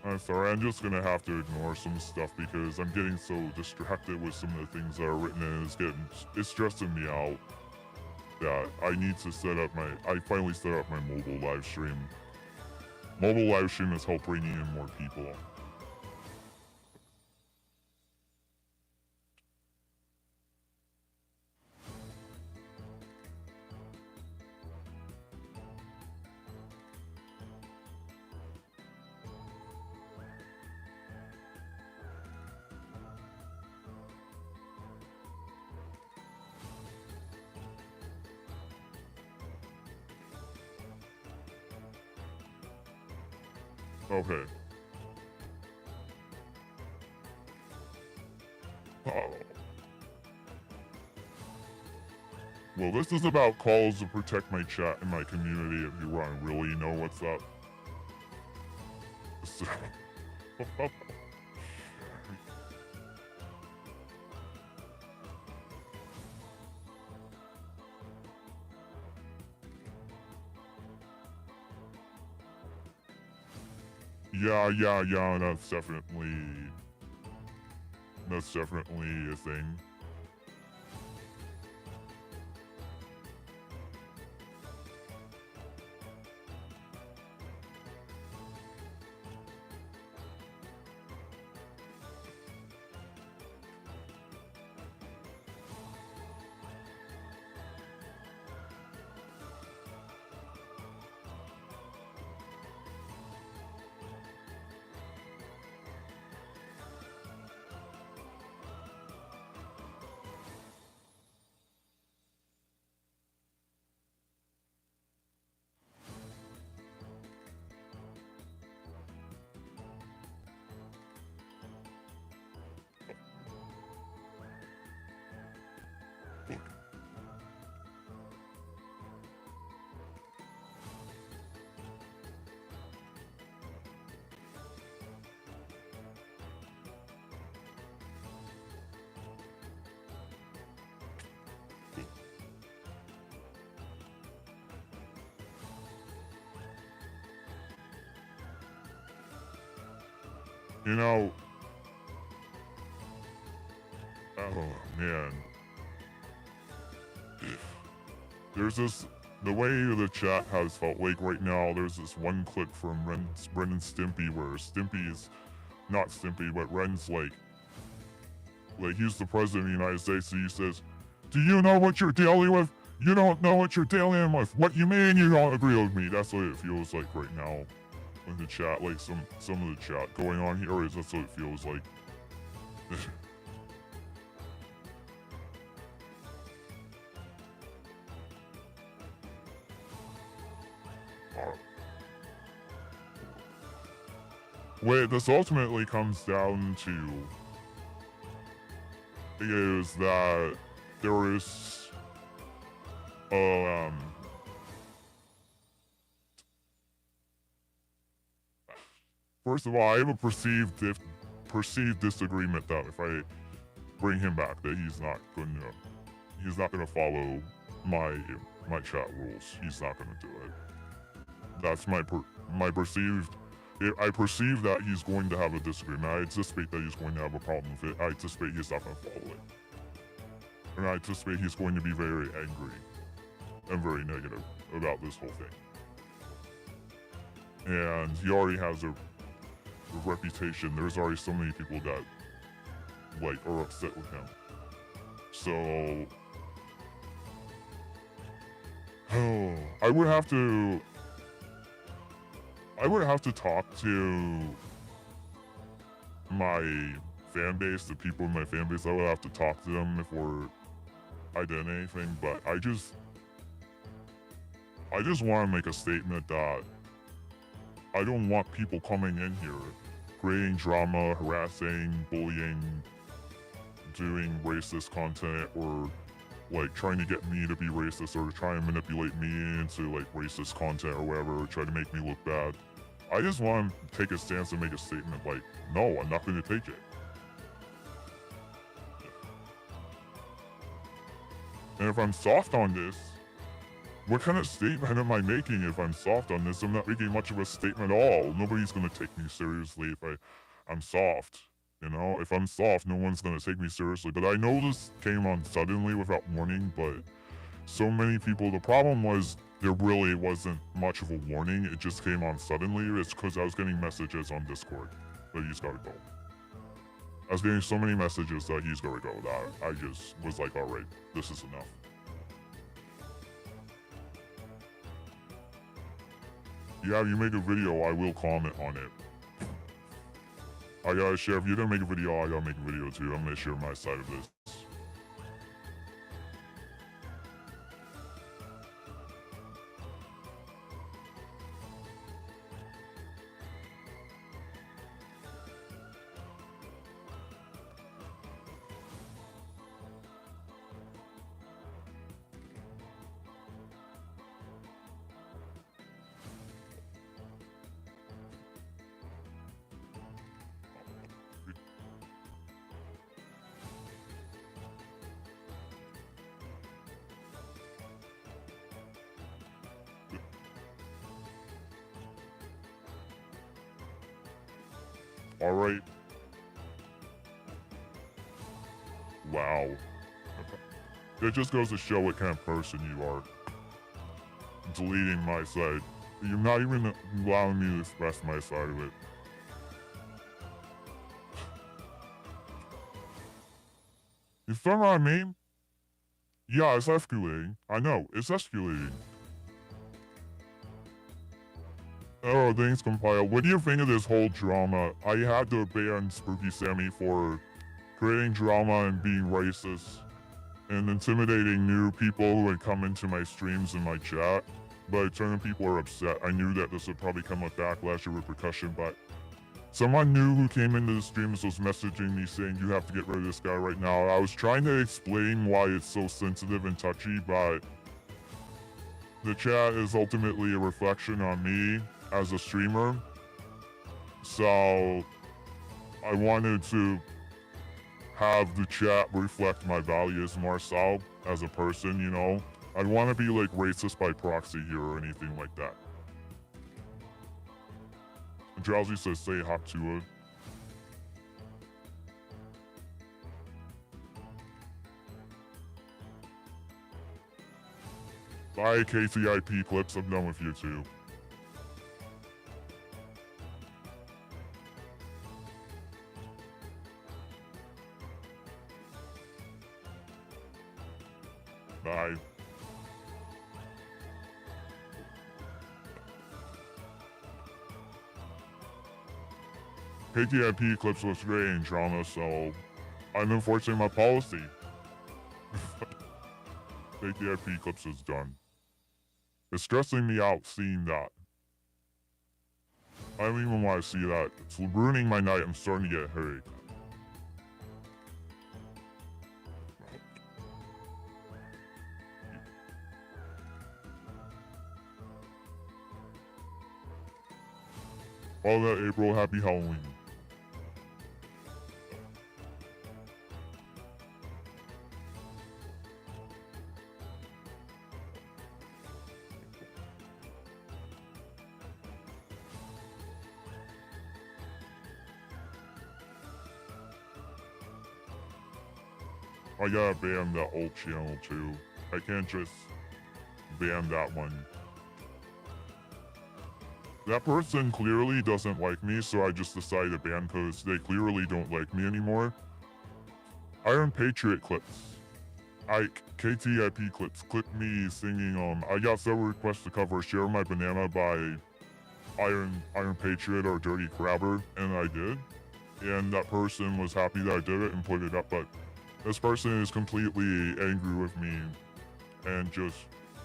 I'm sorry, I'm just gonna have to ignore some stuff because I'm getting so distracted with some of the things that are written and it's stressing me out that I need to I finally set up my mobile live stream. Mobile live stream has helped bringing in more people. Okay. Oh. Well, this is about calls to protect my chat and my community if you want to really know what's up. So, yeah, that's definitely a thing. You know, oh man, there's this the way the chat has felt like right now. There's this one clip from Ren and Stimpy where Stimpy is not Stimpy, but Ren's like he's the president of the United States. So he says, "Do you know what you're dealing with? You don't know what you're dealing with. What you mean you don't agree with me?" That's what it feels like right now in the chat. Like some of the chat going on here is that's what it feels like. What this ultimately comes down to is that there is first of all, I have a perceived disagreement that if I bring him back, that he's not gonna follow my chat rules. He's not gonna do it. That's my perceived. I perceive that he's going to have a disagreement. I anticipate that he's going to have a problem with it. I anticipate he's not going to follow it. And I anticipate he's going to be very angry and very negative about this whole thing. And he already has a reputation. There's already so many people that are upset with him. So I would have to talk to my fan base, the people in my fan base. I would have to talk to them before I did anything, but I just want to make a statement that I don't want people coming in here creating drama, harassing, bullying, doing racist content, or trying to get me to be racist or trying to manipulate me into racist content or whatever, or try to make me look bad. I just want to take a stance and make a statement no, I'm not going to take it. And if I'm soft on this, What kind of statement am I making if I'm soft on this? I'm not making much of a statement at all. Nobody's gonna take me seriously if I'm soft. You know, if I'm soft, no one's gonna take me seriously. But I know this came on suddenly without warning, but so many people, the problem was there really wasn't much of a warning. It just came on suddenly. It's because I was getting messages on Discord that he's gotta go. I was getting so many messages that he's gotta go that I just was like, alright, this is enough. Yeah, you make a video, I will comment on it. I gotta share, if you're gonna make a video, I gotta make a video too. I'm gonna share my side of this. Alright. Wow. It just goes to show what kind of person you are. Deleting my side. You're not even allowing me to express my side of it. You feel what I mean? Yeah, it's escalating. I know, it's escalating. Oh, thanks, Compile. What do you think of this whole drama? I had to ban Spooky Sammy for creating drama and being racist and intimidating new people who had come into my streams and my chat. But certain people are upset. I knew that this would probably come with backlash or repercussion, but someone new who came into the streams was messaging me saying, you have to get rid of this guy right now. I was trying to explain why it's so sensitive and touchy, but the chat is ultimately a reflection on me as a streamer. So I wanted to have the chat reflect my values more so as a person, you know? I don't want to be like racist by proxy here or anything like that. Drowsy says say hop to it. Bye KCIP clips, I'm done with you too. Bye. KTIP clips was great in drama, so I'm enforcing my policy. KTIP clips is done. It's stressing me out seeing that. I don't even want to see that. It's ruining my night. I'm starting to get a headache. All that April, happy Halloween. I gotta ban that old channel too. I can't just ban that one. That person clearly doesn't like me, so I just decided to ban because they clearly don't like me anymore. Iron Patriot clips. KTIP clips. Clip me singing, I got several requests to cover Share My Banana by Iron Patriot or Dirty Crabber, and I did. And that person was happy that I did it and put it up, but this person is completely angry with me and just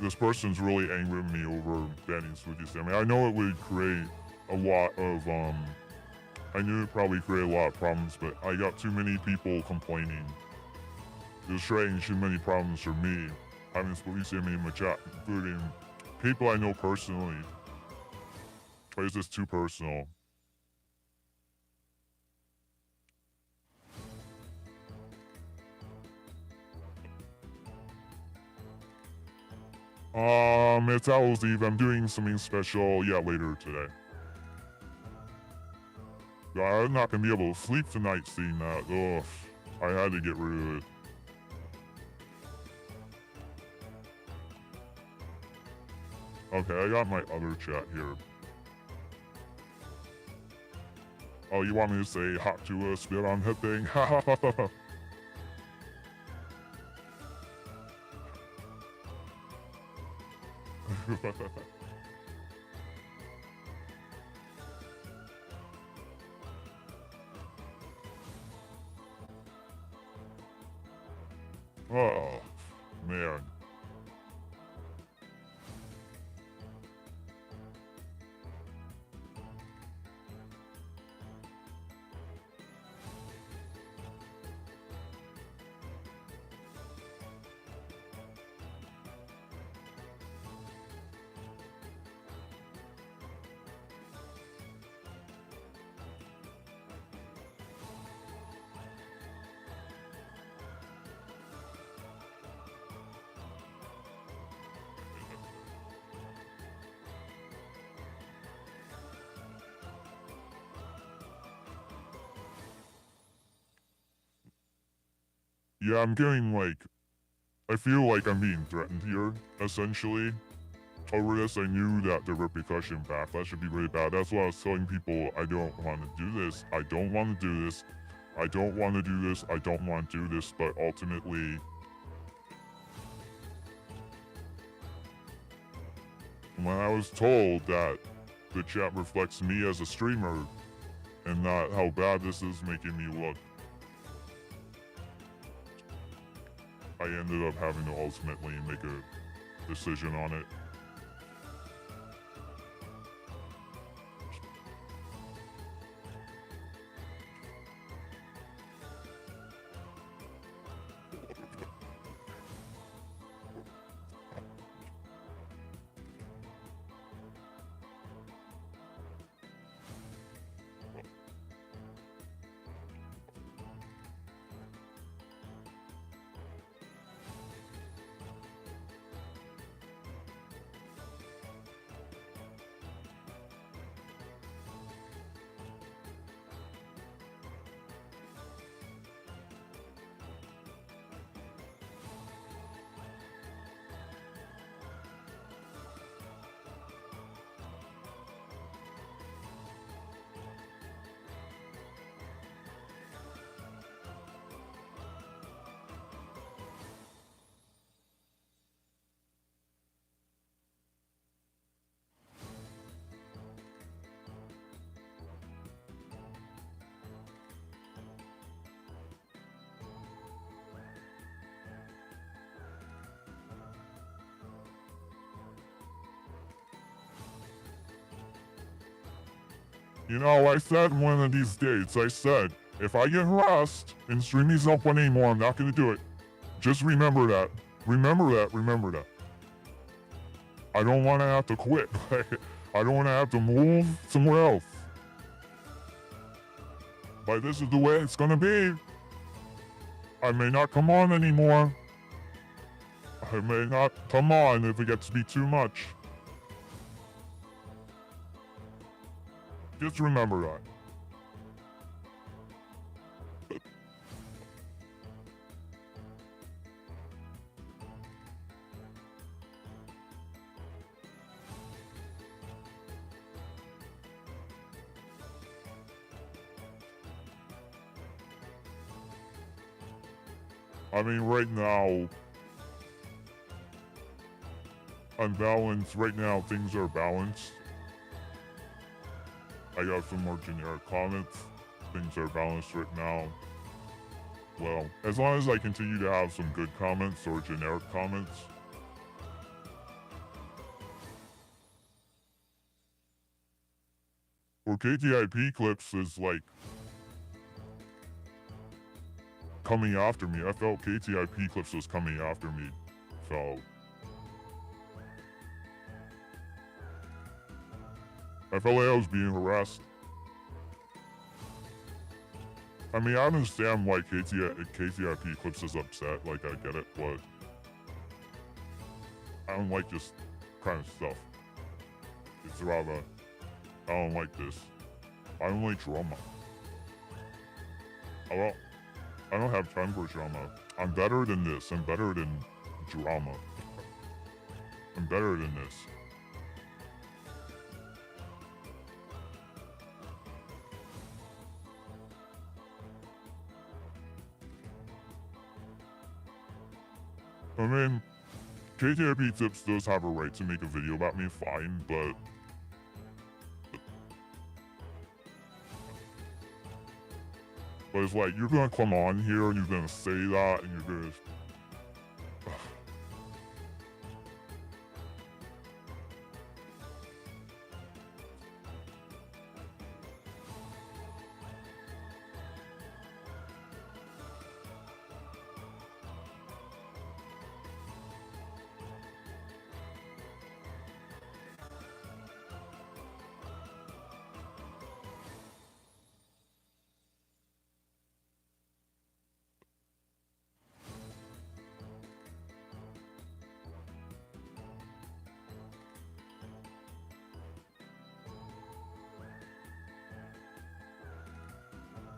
this person's really angry with me over banning Spooky Sammy. I know it would create a lot of I knew it would probably create a lot of problems, but I got too many people complaining. It was creating too many problems for me having Spooky Sammy in my chat, including people I know personally. Or is this too personal? It's Owl's Eve. I'm doing something special, yeah, later today. I'm not gonna be able to sleep tonight seeing that. Ugh, I had to get rid of it. Okay, I got my other chat here. Oh, you want me to say hot to a spit on head thing? Oh, man. Yeah, I'm getting like, I feel like I'm being threatened here, essentially. Over this, I knew that the repercussion backlash would be really bad. That's why I was telling people I don't want to do this. I don't want to do this. I don't want to do this. I don't want to do this. But ultimately, when I was told that the chat reflects me as a streamer and not how bad this is making me look, I ended up having to ultimately make a decision on it. You know, I said one of these days, I said, if I get harassed and streaming's not fun anymore, I'm not gonna do it. Just remember that. Remember that. Remember that. I don't want to have to quit. I don't want to have to move somewhere else. But this is the way it's gonna be. I may not come on anymore. I may not come on if it gets to be too much. Just remember that. I mean, right now, I'm balanced. Right now, things are balanced. I got some more generic comments. Things are balanced right now. Well, as long as I continue to have some good comments or generic comments. Or KTIP clips is like coming after me. I felt KTIP clips was coming after me. So I felt like I was being harassed. I mean, I understand why KTIP clips is upset. Like, I get it, but I don't like this kind of stuff. It's rather, I don't like this. I don't like drama. I don't have time for drama. I'm better than this. I'm better than drama. I'm better than this. I mean, KTIP Tips does have a right to make a video about me, fine, but it's like, you're gonna come on here and you're gonna say that and you're gonna...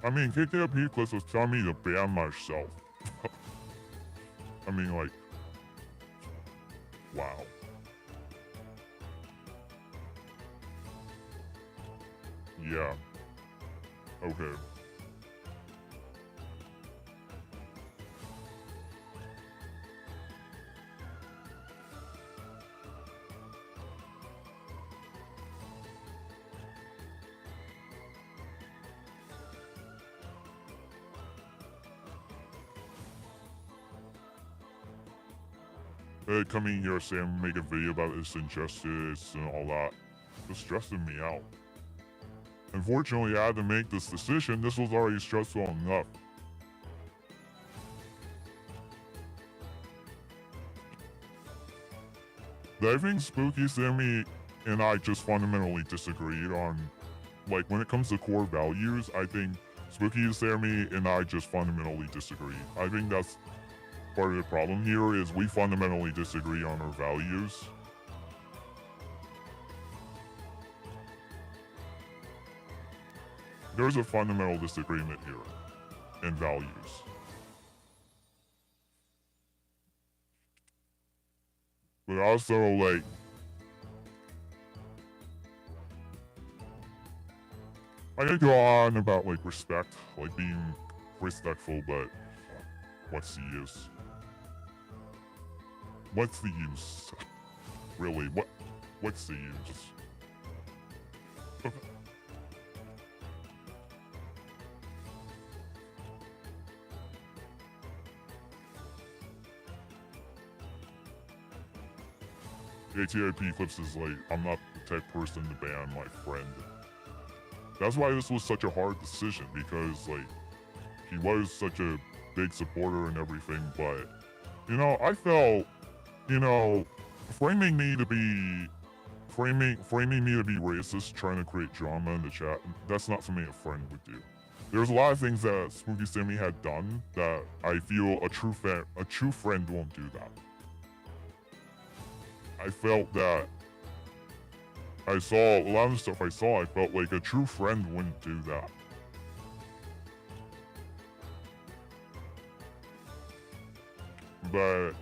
I mean, KTIP Clips was telling me to ban myself. I mean, like, wow. Yeah. Okay. Coming here saying make a video about this injustice and all that, was stressing me out. Unfortunately, I had to make this decision. This was already stressful enough. I think Spooky Sammy and I just fundamentally disagreed on, like, when it comes to core values, I think Spooky Sammy and I just fundamentally disagree. I think that's part of the problem here, is we fundamentally disagree on our values. There's a fundamental disagreement here in values. But also, like, I could go on about, like, respect, like, being respectful, but what's the use? What's the use? Really, what's the use? ATIP Clips is like, I'm not the type person to ban my friend. That's why this was such a hard decision, because, like, he was such a big supporter and everything, but, you know, I felt, you know, framing me to be racist, trying to create drama in the chat, that's not something a friend would do. There's a lot of things that Spooky Sammy had done that I feel a true friend won't do that. I felt that I saw a lot of the stuff I saw, I felt like a true friend wouldn't do that. But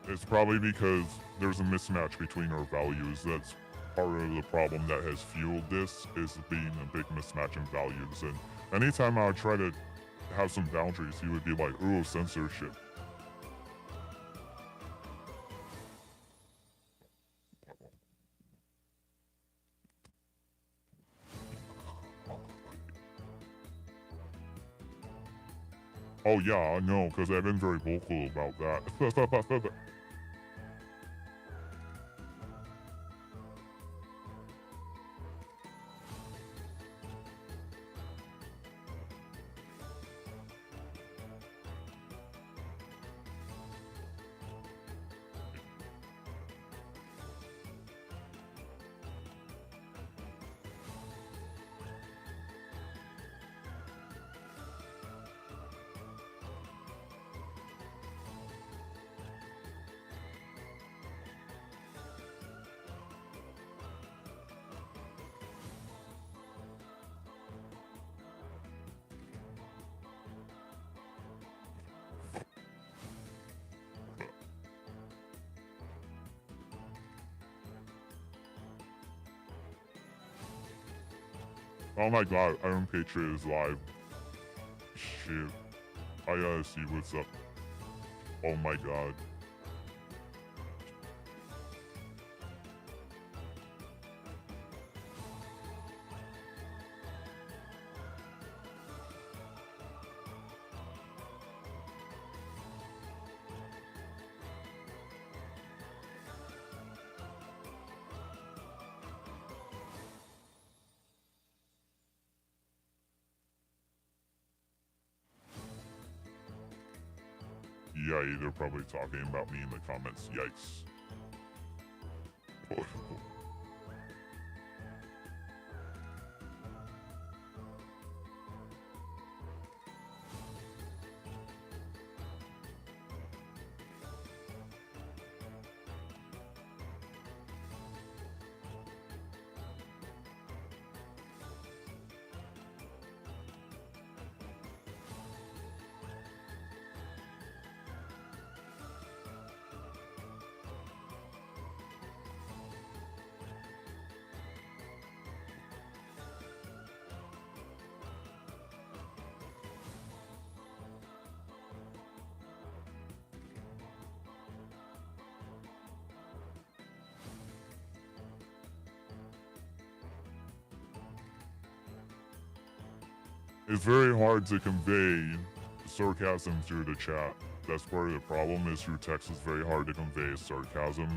it's probably because there's a mismatch between our values. That's part of the problem that has fueled this, is being a big mismatch in values. And anytime I would try to have some boundaries, he would be like, ooh, censorship. Oh yeah, I know, because I've been very vocal about that. Oh my god, Iron Patriot is live. Shit. I gotta see what's up. Oh my god. Yeah, they're probably talking about me in the comments. Yikes. It's very hard to convey sarcasm through the chat. That's part of the problem, is through text it's very hard to convey sarcasm.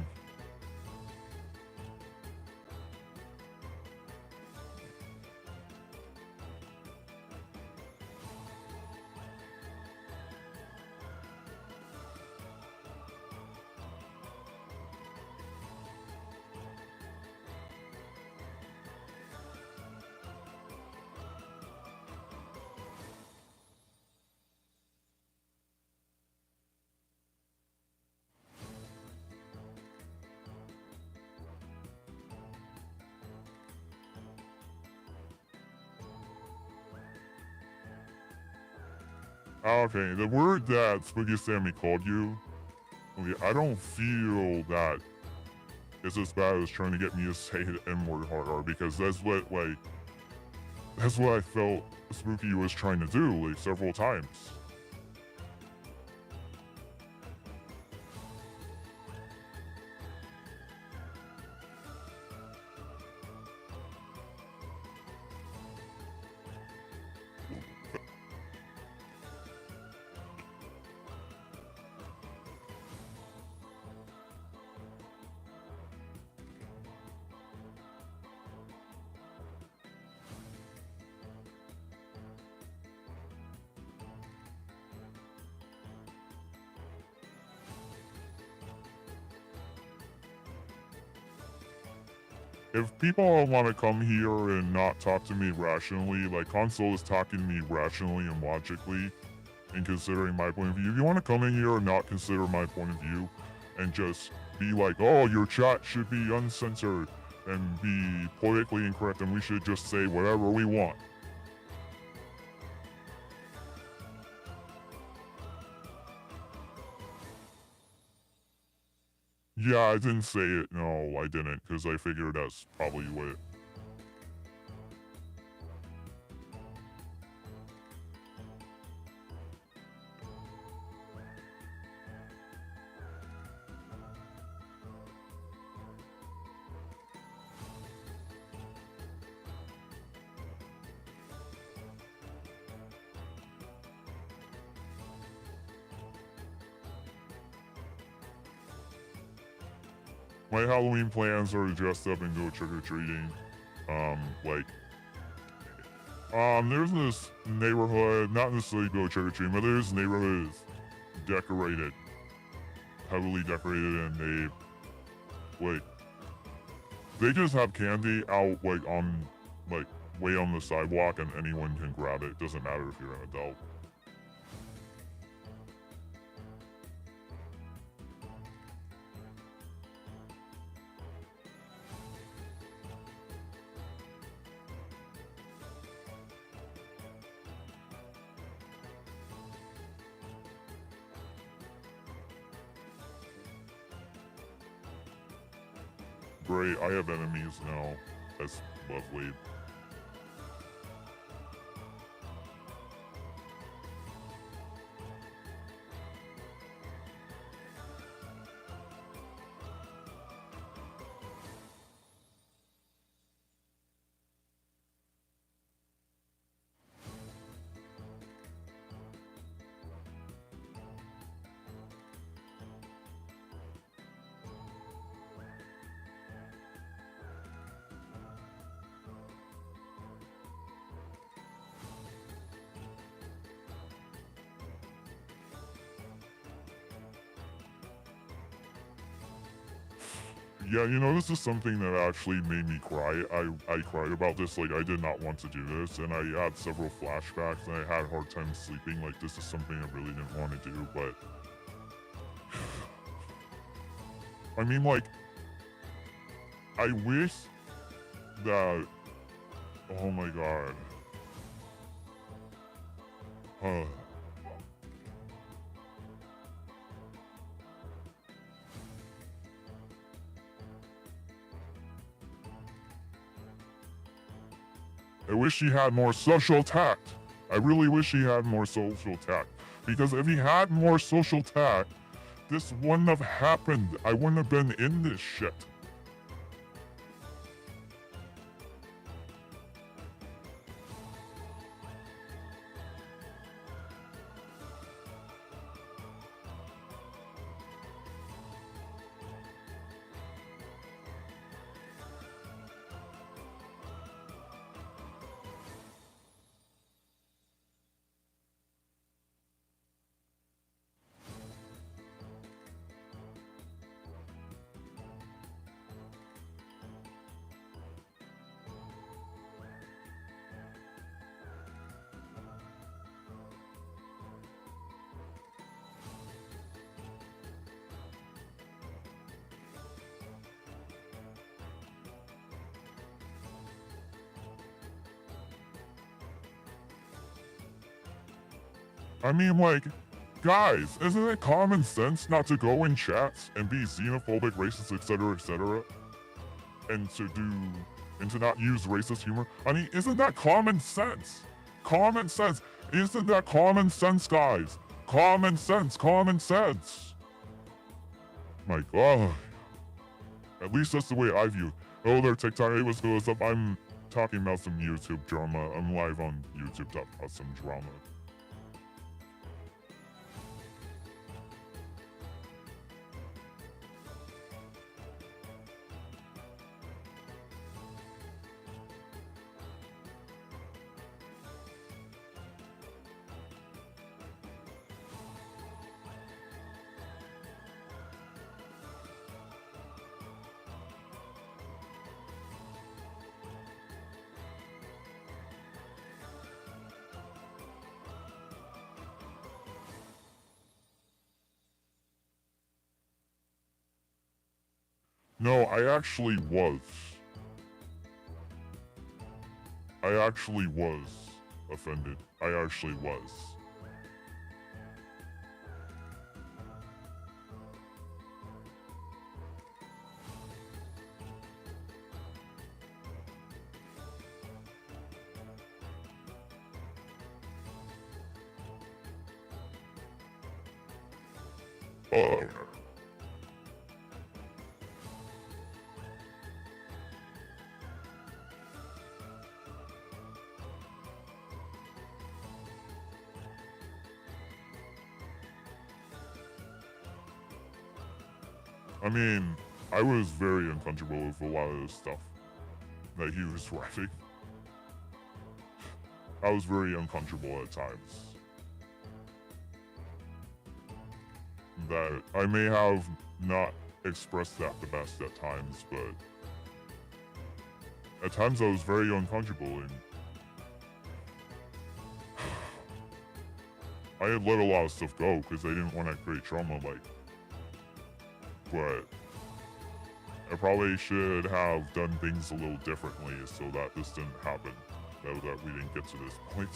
Okay, the word that Spooky Sammy called you, okay, I don't feel that it's as bad as trying to get me to say the N-word harder, because that's what I felt Spooky was trying to do, like, several times. If people want to come here and not talk to me rationally, like Console is talking to me rationally and logically and considering my point of view, if you want to come in here and not consider my point of view and just be like, oh, your chat should be uncensored and be politically incorrect and we should just say whatever we want. Yeah, I didn't say it. No, I didn't, because I figured that's probably what my Halloween plans are to dress up and go trick-or-treating. There's this neighborhood, not necessarily go trick-or-treating, but there's neighborhoods decorated, heavily decorated, and they just have candy out, way on the sidewalk, and anyone can grab it. It doesn't matter if you're an adult. Great, I have enemies now. That's lovely. Yeah, this is something that actually made me cry. I cried about this. Like, I did not want to do this, and I had several flashbacks, and I had a hard time sleeping. Like, this is something I really didn't want to do, but I mean, like, I wish that. Oh my god. Uh, I wish he had more social tact. I really wish he had more social tact. Because if he had more social tact, this wouldn't have happened. I wouldn't have been in this shit. I mean, like, guys, isn't it common sense not to go in chats and be xenophobic, racist, etc., and to not use racist humor? I mean, isn't that common sense? Common sense. Isn't that common sense, guys? Common sense. Common sense. My God. At least that's the way I view it. Oh, there, TikTok. Hey, what's up? I'm talking about some YouTube drama. I'm live on YouTube talking about some drama. No, I actually was. I actually was offended. I actually was. I mean, I was very uncomfortable with a lot of the stuff that he was writing. I was very uncomfortable at times. That I may have not expressed that the best at times, but at times I was very uncomfortable, and I had let a lot of stuff go because I didn't want to create trauma, but I probably should have done things a little differently so that this didn't happen, that we didn't get to this point.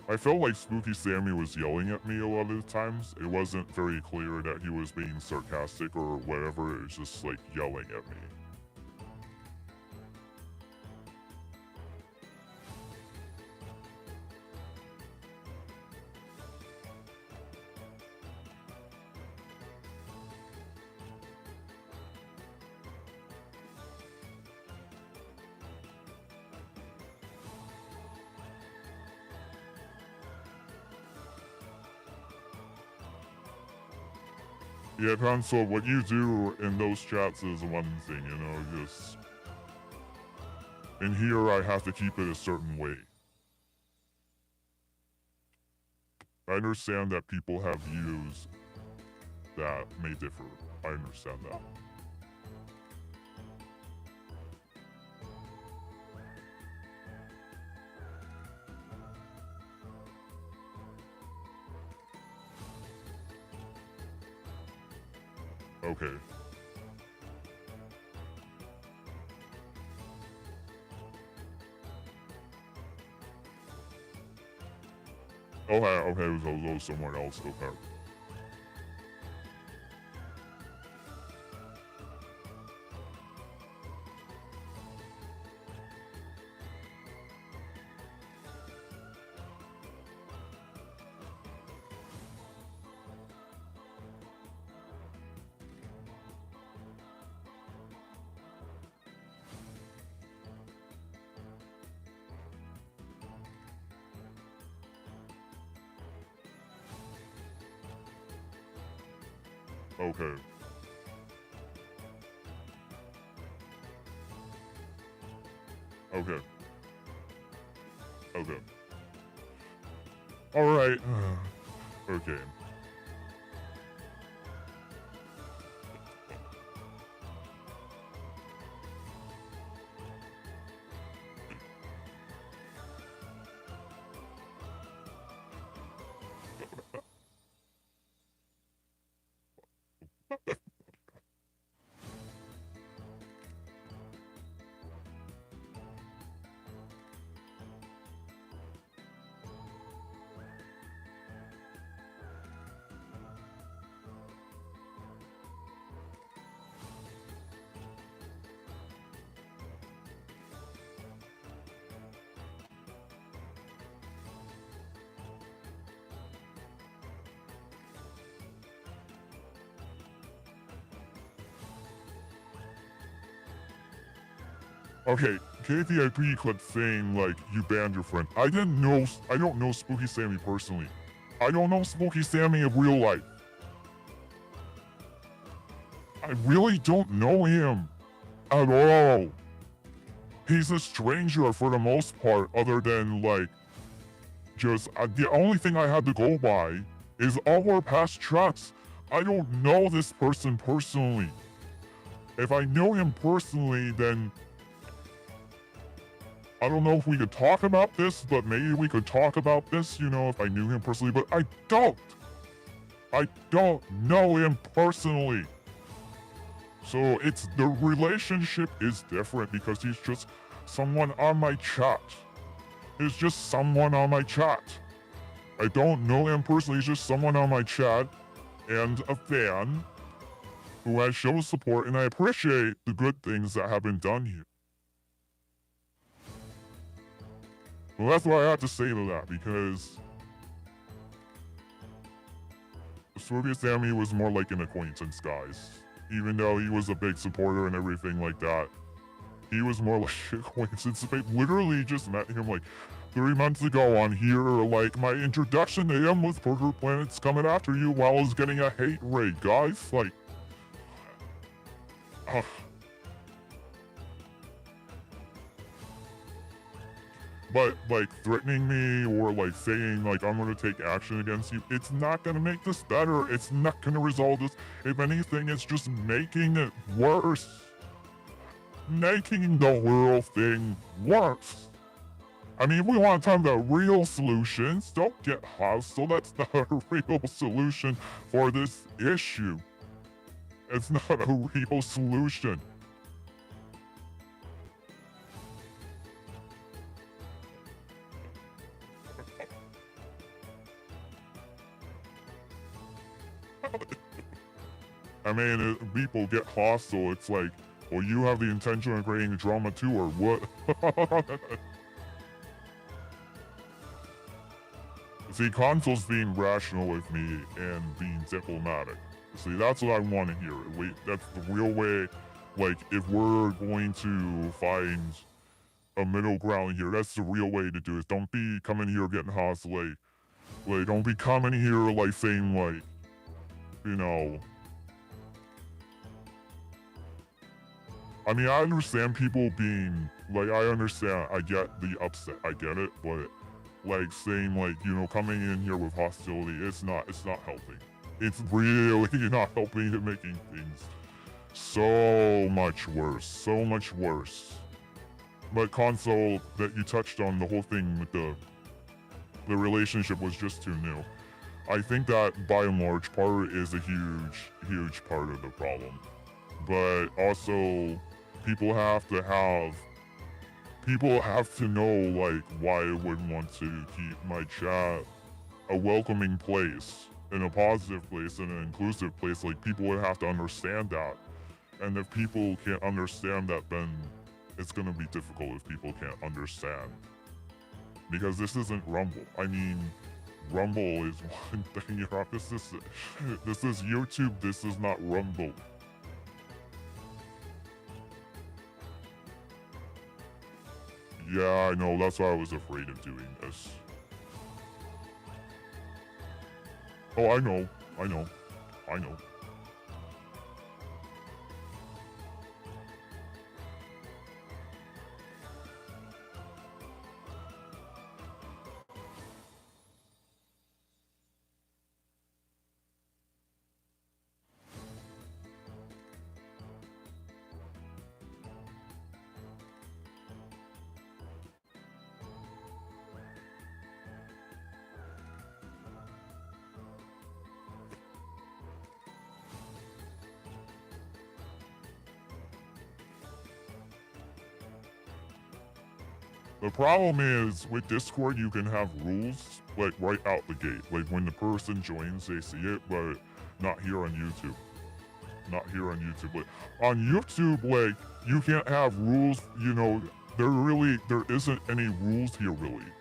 I felt like Spooky Sammy was yelling at me a lot of the times. It wasn't very clear that he was being sarcastic or whatever. It was just like yelling at me. Yeah, Console, what you do in those chats is one thing, you know, just... In here, I have to keep it a certain way. I understand that people have views that may differ. I understand that. Okay. Okay, it was somewhere else, okay. Okay. Okay. Okay. Alright. Okay. Okay, KVIP clip saying, like, you banned your friend. I don't know Spooky Sammy personally. I don't know Spooky Sammy in real life. I really don't know him at all. He's a stranger for the most part, other than, like, just, the only thing I had to go by is all our past chats. I don't know this person personally. If I know him personally, then I don't know if we could talk about this, but maybe we could talk about this, you know, if I knew him personally, but I don't. I don't know him personally. So it's, the relationship is different because he's just someone on my chat. He's just someone on my chat. I don't know him personally, he's just someone on my chat and a fan who has shown support, and I appreciate the good things that have been done here. Well, that's what I have to say to that, because Spooky Sammy was more like an acquaintance, guys. Even though he was a big supporter and everything like that, he was more like an acquaintance. I literally just met him like 3 months ago on here. Like, my introduction to him was Burger Planet's coming after you while I was getting a hate raid, guys. Like, but, like, threatening me or, like, saying, like, I'm gonna take action against you, it's not gonna make this better. It's not gonna resolve this. If anything, it's just making it worse. Making the whole thing worse. I mean, if we want to talk about real solutions, don't get hostile. That's not a real solution for this issue. It's not a real solution. I mean, people get hostile. It's like, well, you have the intention of creating drama too, or what? See, Console's being rational with me and being diplomatic. See, that's what I want to hear. Wait, that's the real way. Like, if we're going to find a middle ground here, that's the real way to do it. Don't be coming here getting hostile. Like, don't be coming here like saying like, you know. I mean, I understand people being like, I understand. I get the upset. I get it, but like saying like, you know, coming in here with hostility, it's not helping. It's really not helping to making things so much worse. So much worse. But Console, that you touched on, the whole thing with the relationship was just too new. I think that by and large part is a huge part of the problem. But also people have to know like why I would want to keep my chat a welcoming place, in a positive place, in an inclusive place. Like, people would have to understand that. And if people can't understand that, then it's gonna be difficult if people can't understand. Because this isn't Rumble. I mean, Rumble is one thing. You're off. This is YouTube. This is not Rumble. Yeah, I know. That's why I was afraid of doing this. Oh, I know. The problem is, with Discord, you can have rules, like, right out the gate. Like, when the person joins, they see it, but not here on YouTube. Not here on YouTube. Like, on YouTube, like, you can't have rules, you know, there isn't any rules here, really.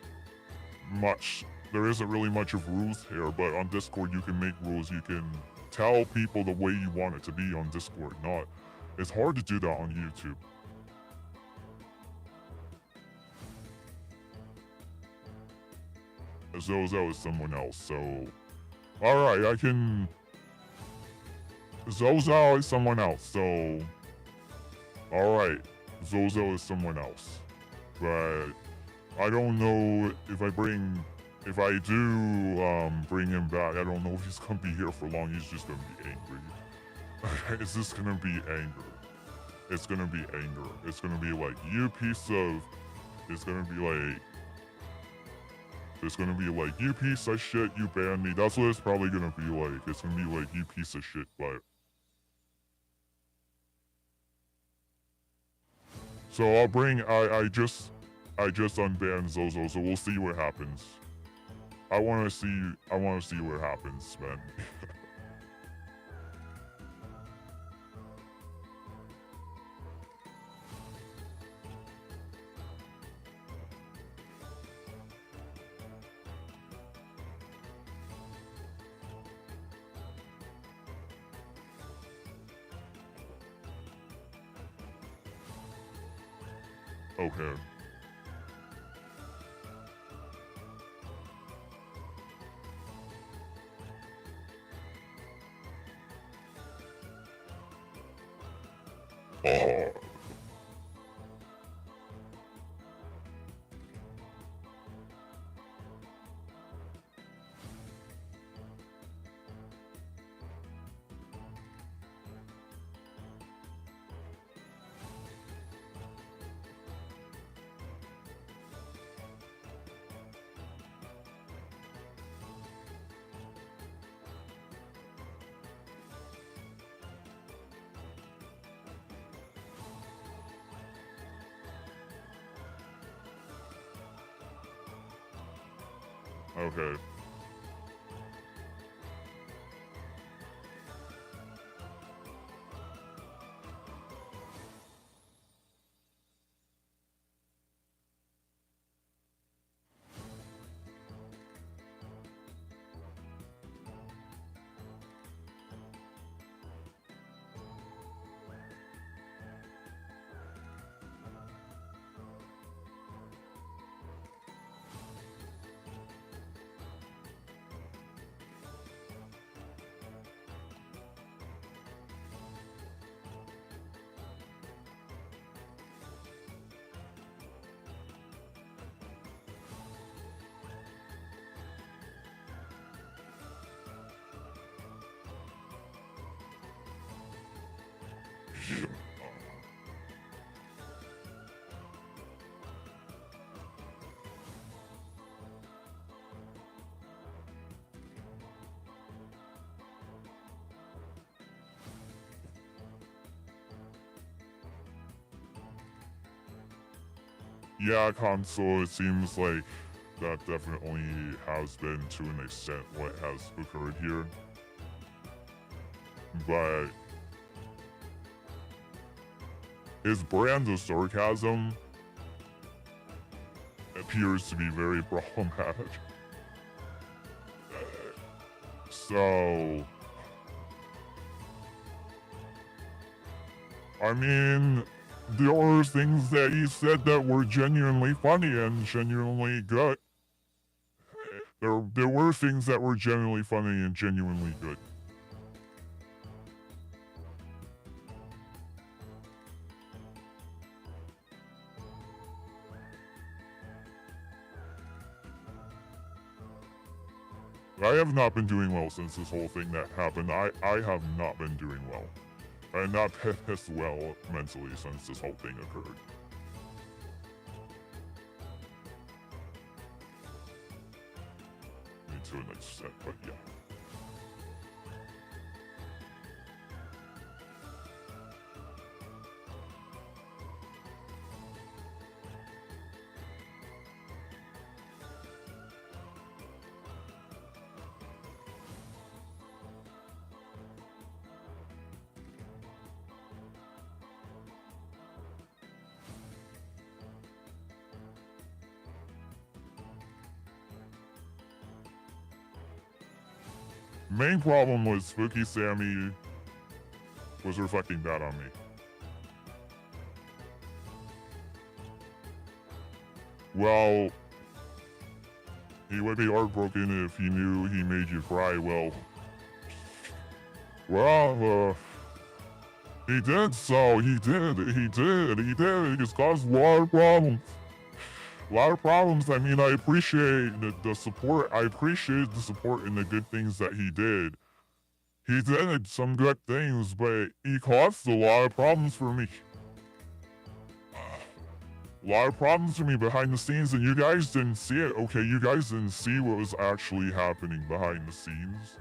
There isn't really much of rules here, but on Discord, you can make rules. You can tell people the way you want it to be on Discord. It's hard to do that on YouTube. Zozo is someone else, so... Alright, I can... Zozo is someone else, so... Alright, Zozo is someone else. But... I don't know if I do bring him back, I don't know if he's gonna be here for long. He's just gonna be angry. It's just gonna be anger. It's gonna be anger. It's gonna be like, you piece of... It's gonna be like... It's gonna be like, you piece of shit, you banned me. That's what it's probably gonna be like. It's gonna be like, you piece of shit, but... So I'll bring, I just unbanned Zozo, so we'll see what happens. I wanna see what happens, man. Okay. Oh. Okay. Yeah, console, it seems like that definitely has been to an extent what has occurred here. But his brand of sarcasm appears to be very problematic. So, I mean, there are things that he said that were genuinely funny and genuinely good. There were things that were genuinely funny and genuinely good. I have not been doing well since this whole thing that happened. I have not been doing well. I have not pissed well mentally since this whole thing occurred. I mean, to an extent, but yeah. Main problem was Spooky Sammy was reflecting that on me. Well, he would be heartbroken if he knew he made you cry. He did so. He did. He just caused a lot of problems. A lot of problems. I mean, I appreciate the support. I appreciate the support and the good things that he did. He did some good things, but he caused a lot of problems for me. A lot of problems for me behind the scenes, and you guys didn't see it. Okay, you guys didn't see what was actually happening behind the scenes.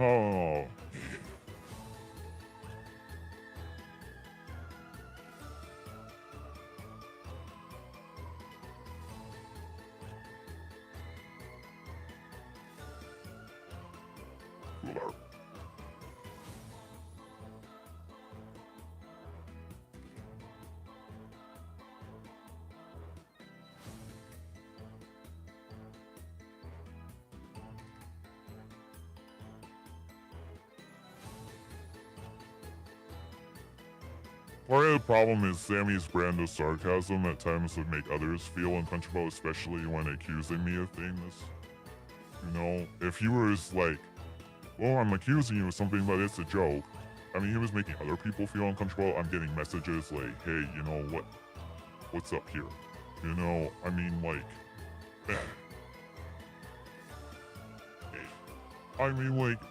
Oh. Part of the problem is Sammy's brand of sarcasm at times would make others feel uncomfortable, especially when accusing me of things. You know, if he was like well, I'm accusing you of something, but it's a joke. I mean, he was making other people feel uncomfortable. I'm getting messages like, hey, you know what's up here? You know, I mean, like, I mean, like,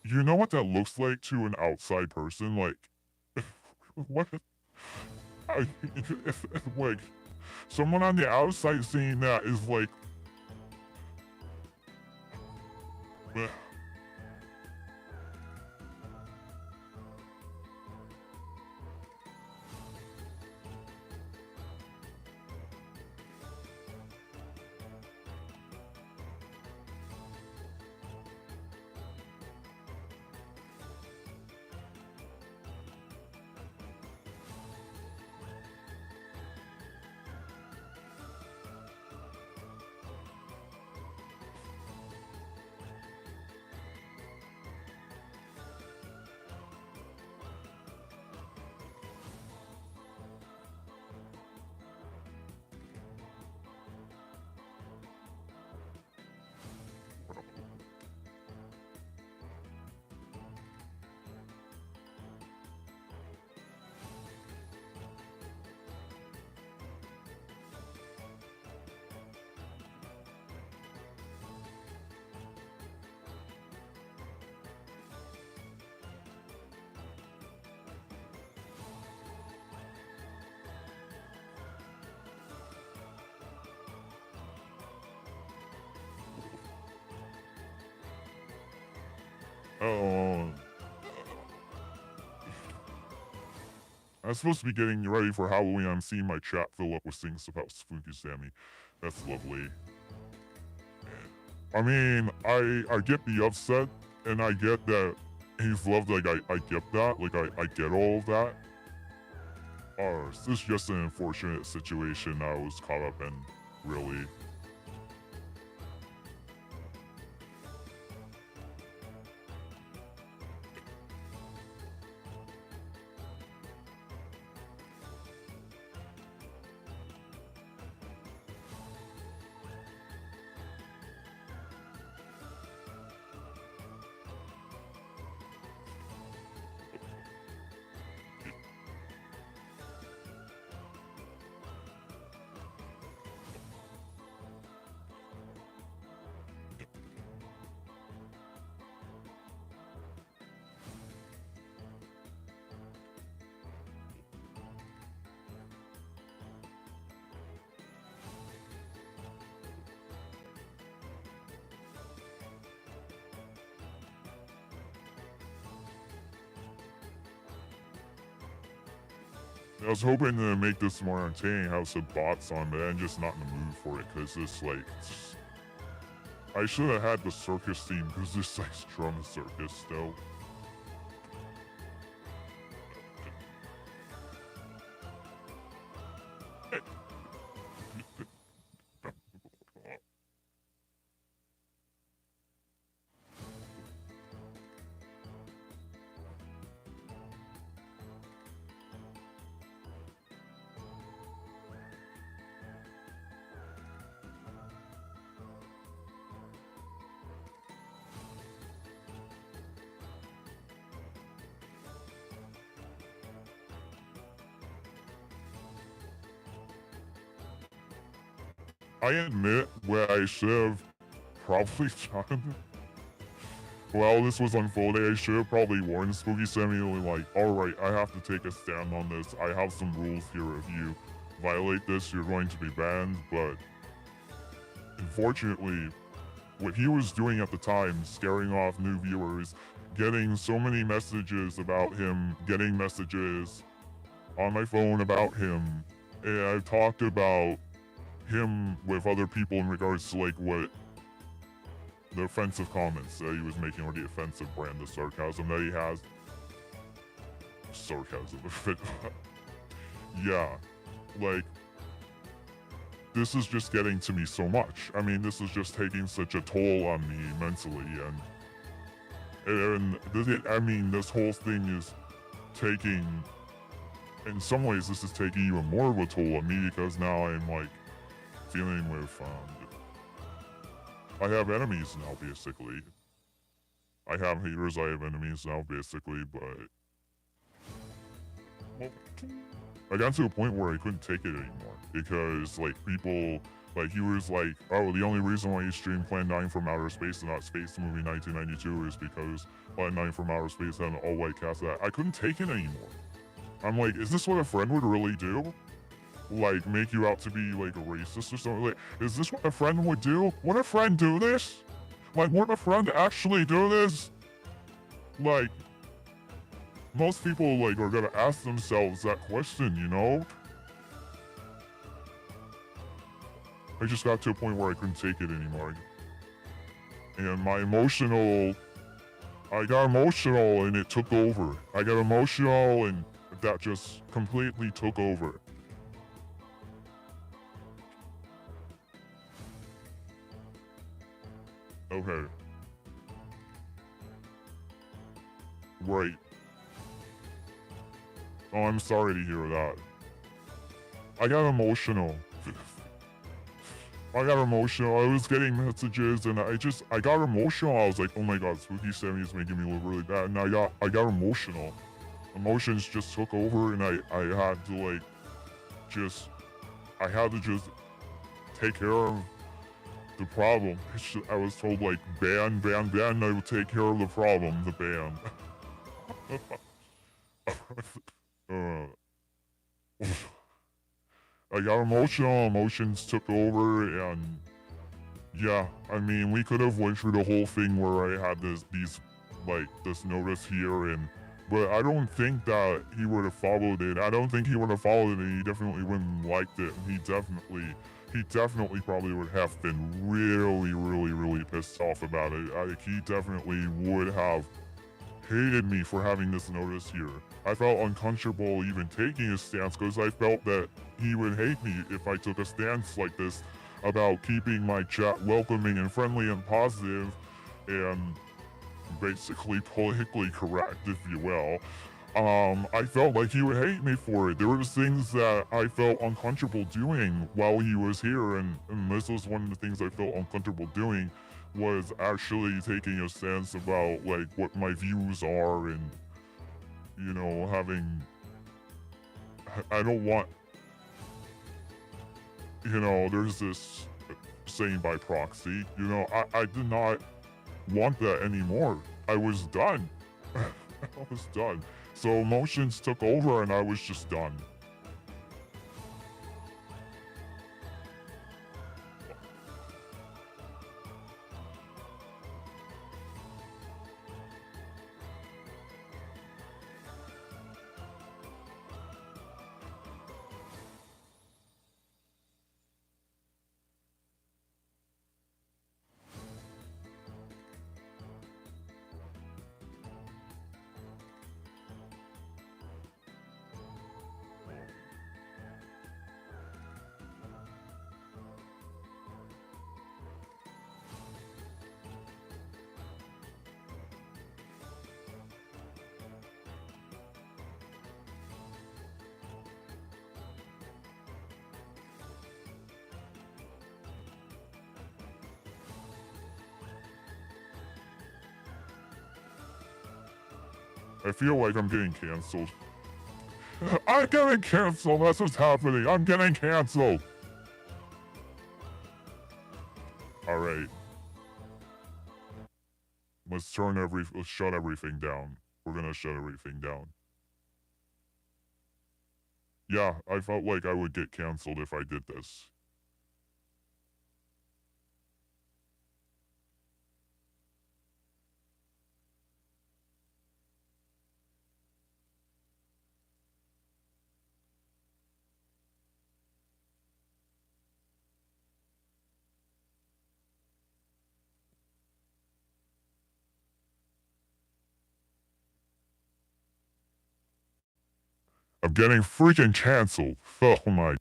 you know what that looks like to an outside person? Like, what? I, like, someone on the outside seeing that is like, oh, I'm supposed to be getting ready for Halloween. I'm seeing my chat fill up with things about Spooky Sammy. That's lovely. I mean, I get the upset, and I get that he's loved. Like, I get that. Like, I get all of that. This is just an unfortunate situation I was caught up in, really. I was hoping to make this more entertaining, have some bots on, but I'm just not in the mood for it, because this, like, I should have had the circus theme, because this, like, drum circus, though. I admit what I should have probably done while this was unfolding. I should have probably warned Spooky Sammy, like, alright, I have to take a stand on this. I have some rules here. If you violate this, you're going to be banned. But unfortunately, what he was doing at the time, scaring off new viewers, getting so many messages about him, getting messages on my phone about him, and I've talked about him with other people in regards to, like, what the offensive comments that he was making, or the offensive brand of sarcasm that he has. Sarcasm. Yeah, like, this is just getting to me so much. I mean, this is just taking such a toll on me mentally, and I mean, this whole thing is taking, in some ways, this is taking even more of a toll on me, because now I'm, like, dealing with, I have enemies now, basically. I have haters, I have enemies now, basically, but well, I got to a point where I couldn't take it anymore because like people like he was like, oh, the only reason why you stream Plan 9 from Outer Space and not Space the movie 1992 is because Plan 9 from Outer Space had an all-white cast. That I couldn't take it anymore. I'm like, is this what a friend would really do? Like make you out to be like a racist or something? Like, is this what a friend would do? Would a friend do this? Like, would a friend actually do this? Like, most people like are gonna ask themselves that question, you know? I just got to a point where I couldn't take it anymore. And I got emotional and it took over. I got emotional and that just completely took over. Okay. Right. Oh, I'm sorry to hear that. I got emotional. I got emotional. I was getting messages and I got emotional. I was like, oh my god, Spooky Sammy is making me look really bad. And I got emotional. Emotions just took over and I had to like I had to just take care of the problem. I was told like ban, ban, ban, I would take care of the problem, the ban. I got emotional, emotions took over, and yeah, I mean, we could have went through the whole thing where I had this notice here, but I don't think that he would have followed it. I don't think he would have followed it. He definitely wouldn't have liked it. He definitely probably would have been really, really, really pissed off about it. He definitely would have hated me for having this notice here. I felt uncomfortable even taking a stance because I felt that he would hate me if I took a stance like this about keeping my chat welcoming and friendly and positive and basically politically correct, if you will. I felt like he would hate me for it. There was things that I felt uncomfortable doing while he was here, and this was one of the things I felt uncomfortable doing was actually taking a stance about like what my views are and having I don't want there's this saying by proxy, I did not want that anymore. I was done. I was done. So emotions took over and I was just done. I feel like I'm getting canceled. I'm getting canceled. That's what's happening. I'm getting canceled. All right. Let's shut everything down. We're gonna shut everything down. Yeah, I felt like I would get canceled if I did this. I'm getting freaking canceled. Oh my.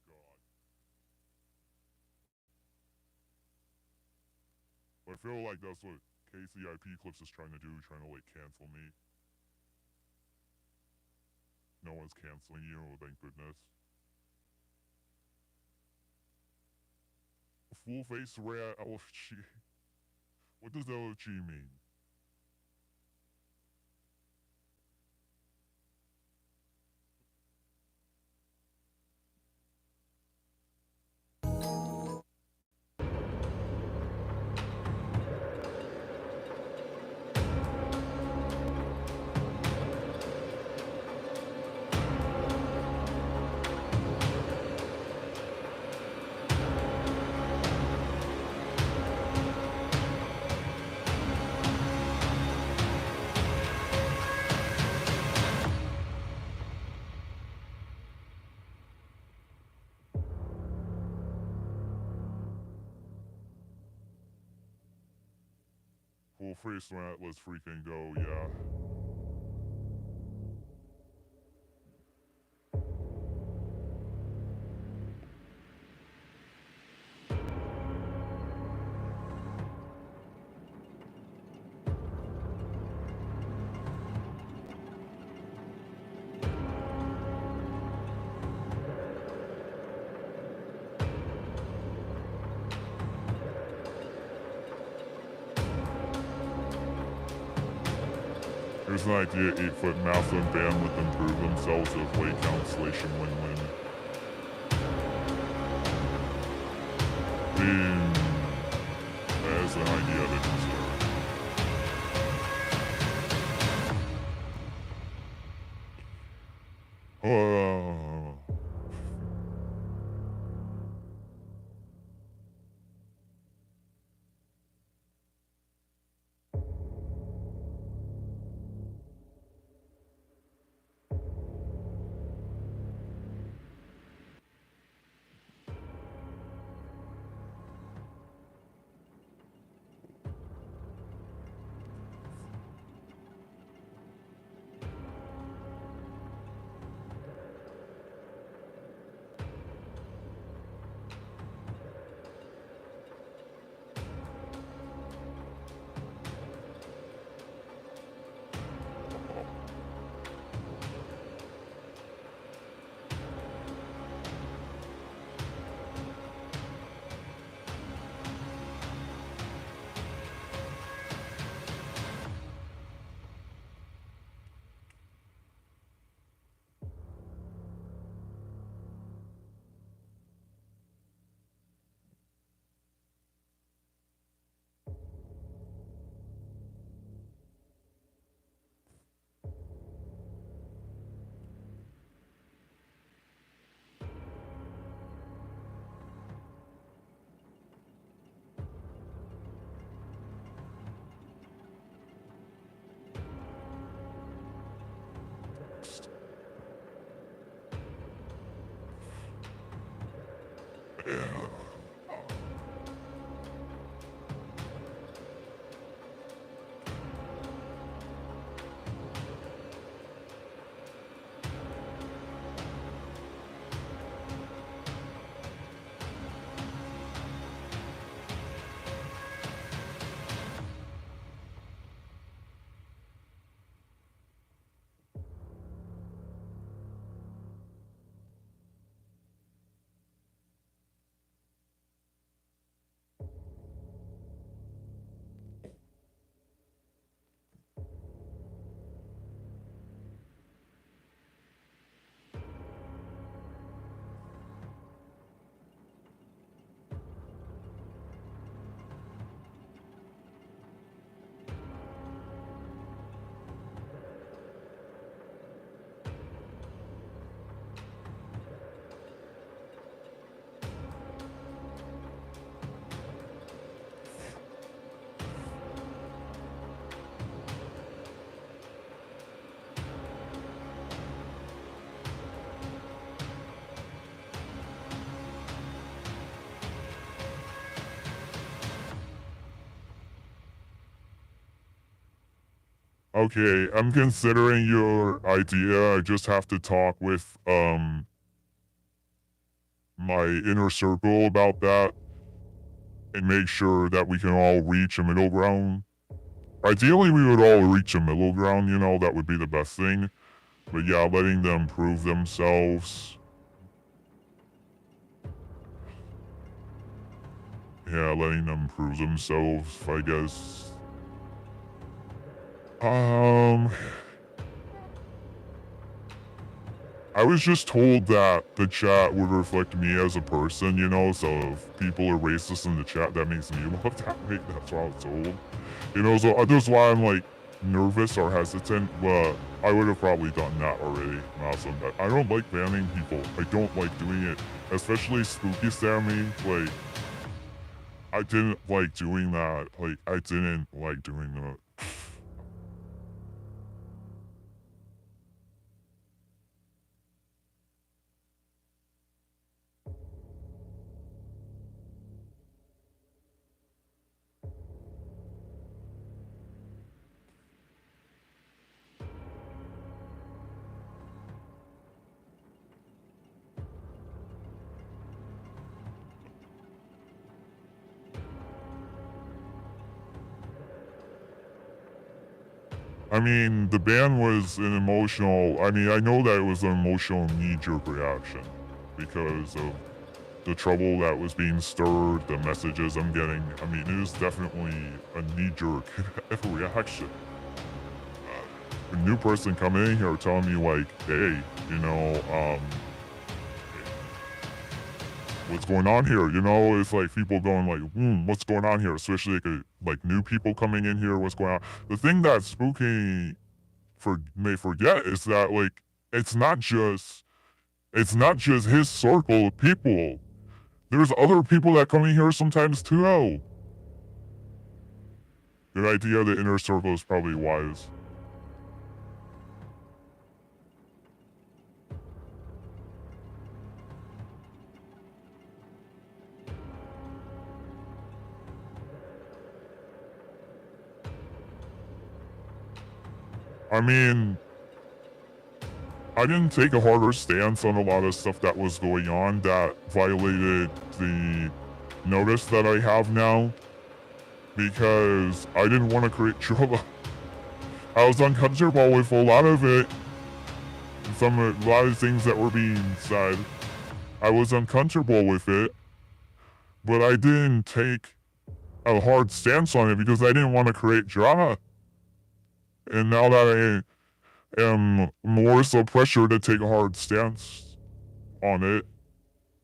I feel like that's what KCIP Clips is trying to do, trying to like cancel me. No one's canceling you, thank goodness. Full face red LFG. What does LFG mean? first one, let's freaking go, yeah. Here's an idea, 8-foot mouse and band with them prove themselves to play cancellation win-win. That is an idea to consider. Okay, I'm considering your idea. I just have to talk with my inner circle about that and make sure that we can all reach a middle ground. Ideally, we would all reach a middle ground, you know, that would be the best thing. But yeah, letting them prove themselves. Yeah, letting them prove themselves, I guess. I was just told that the chat would reflect me as a person, you know, so if people are racist in the chat, that makes me look that way. That's what I was told. You know, so that's why I'm like nervous or hesitant, but I would have probably done that already. Awesome. But I don't like banning people. I don't like doing it, especially spooky Sammy. Like, I didn't like doing that. Like, I didn't like doing that. I mean, the ban was an emotional, I mean, I know that it was an emotional knee-jerk reaction because of the trouble that was being stirred, the messages I'm getting. I mean, it was definitely a knee-jerk reaction. A new person coming in here telling me like, hey, you know, what's going on here? You know, it's like people going like, what's going on here? Especially like new people coming in here, what's going on? The thing that Spooky may forget is that like it's not just his circle of people. There's other people that come in here sometimes too. Good idea. The inner circle is probably wise. I mean, I didn't take a harder stance on a lot of stuff that was going on that violated the notice that I have now because I didn't want to create trouble. I was uncomfortable with a lot of it. A lot of things that were being said. I was uncomfortable with it, but I didn't take a hard stance on it because I didn't want to create drama. And now that I am more so pressured to take a hard stance on it,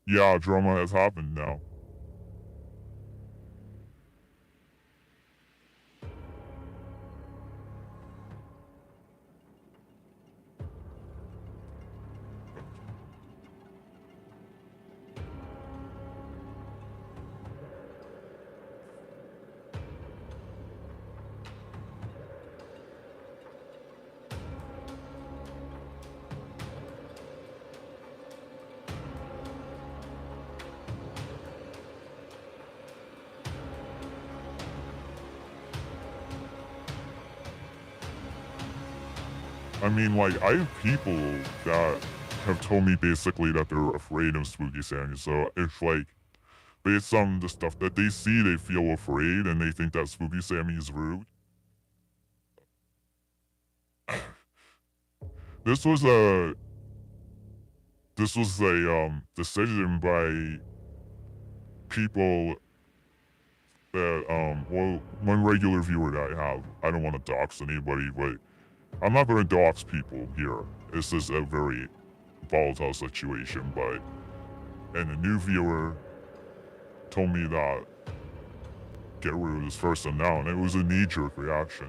yeah, drama has happened now. I mean, like, I have people that have told me basically that they're afraid of Spooky Sandy. So if like, based on the stuff that they see, they feel afraid and they think that Spooky Sammy is rude. This was a decision by people that well, one regular viewer that I have. I don't want to dox anybody, but I'm not gonna dox people here. This is a very volatile situation, but and a new viewer told me that get rid of this person now, and it was a knee-jerk reaction.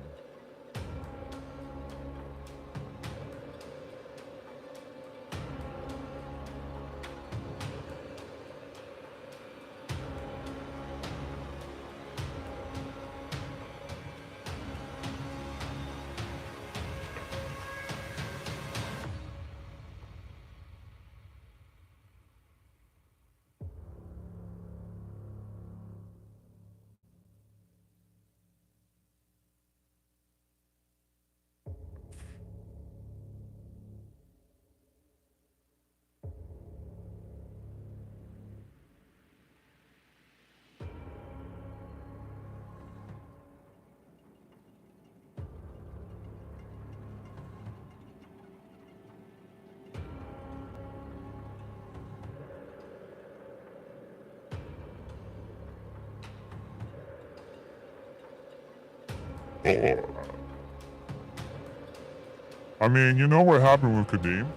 I mean, you know what happened with Kadeem?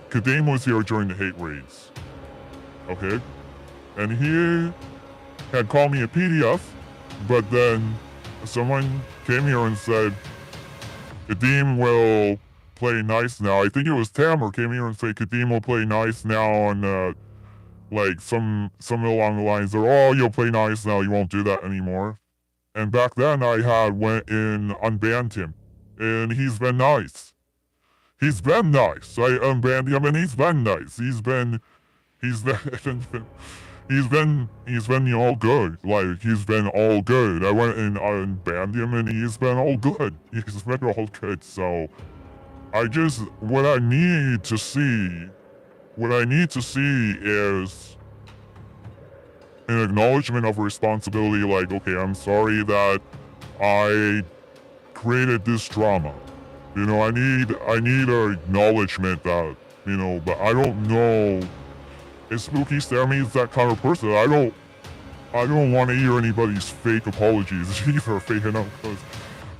Kadeem was here during the hate raids. Okay? And he had called me a PDF, but then someone came here and said, Kadeem will play nice now. I think it was Tamer came here and said Kadeem will play nice now on like some along the lines of, oh, you'll play nice now, you won't do that anymore. And back then I had went and unbanned him. And he's been nice. He's been nice. I unbanned him and he's been nice. He's been all good. Like, he's been all good. I went and unbanned him and he's been all good. He's been all good. So what I need to see is an acknowledgement of responsibility. Like, okay, I'm sorry that I created this drama. You know, I need an acknowledgement that, you know, but I don't know if Spooky Sammy is that kind of person. I don't want to hear anybody's fake apologies either, you know, because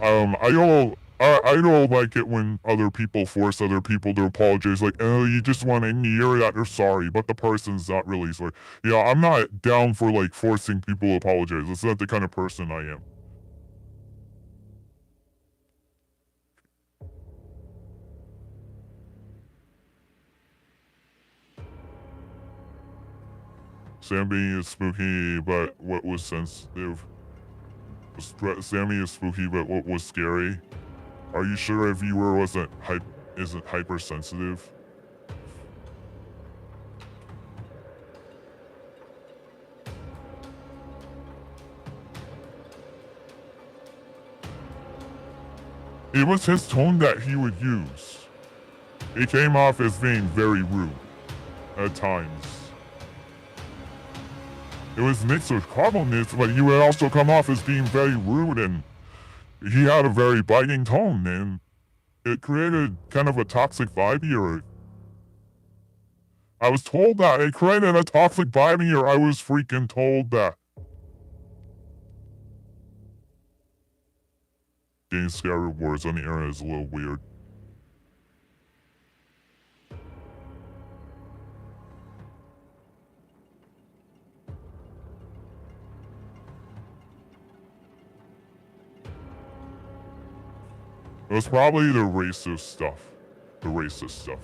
I don't like it when other people force other people to apologize. Like, oh, you just want to hear that they're sorry, but the person's not really sorry. Yeah, I'm not down for like forcing people to apologize. That's not the kind of person I am. Sammy is spooky, but what was sensitive? Sammy is spooky, but what was scary? Are you sure a viewer isn't hypersensitive? It was his tone that he would use. It came off as being very rude at times. It was mixed with calmness, but he would also come off as being very rude, and he had a very biting tone, and it created kind of a toxic vibe here. I was told that. It created a toxic vibe here. I was freaking told that. Getting scary words on the internet is a little weird. It was probably the racist stuff. The racist stuff.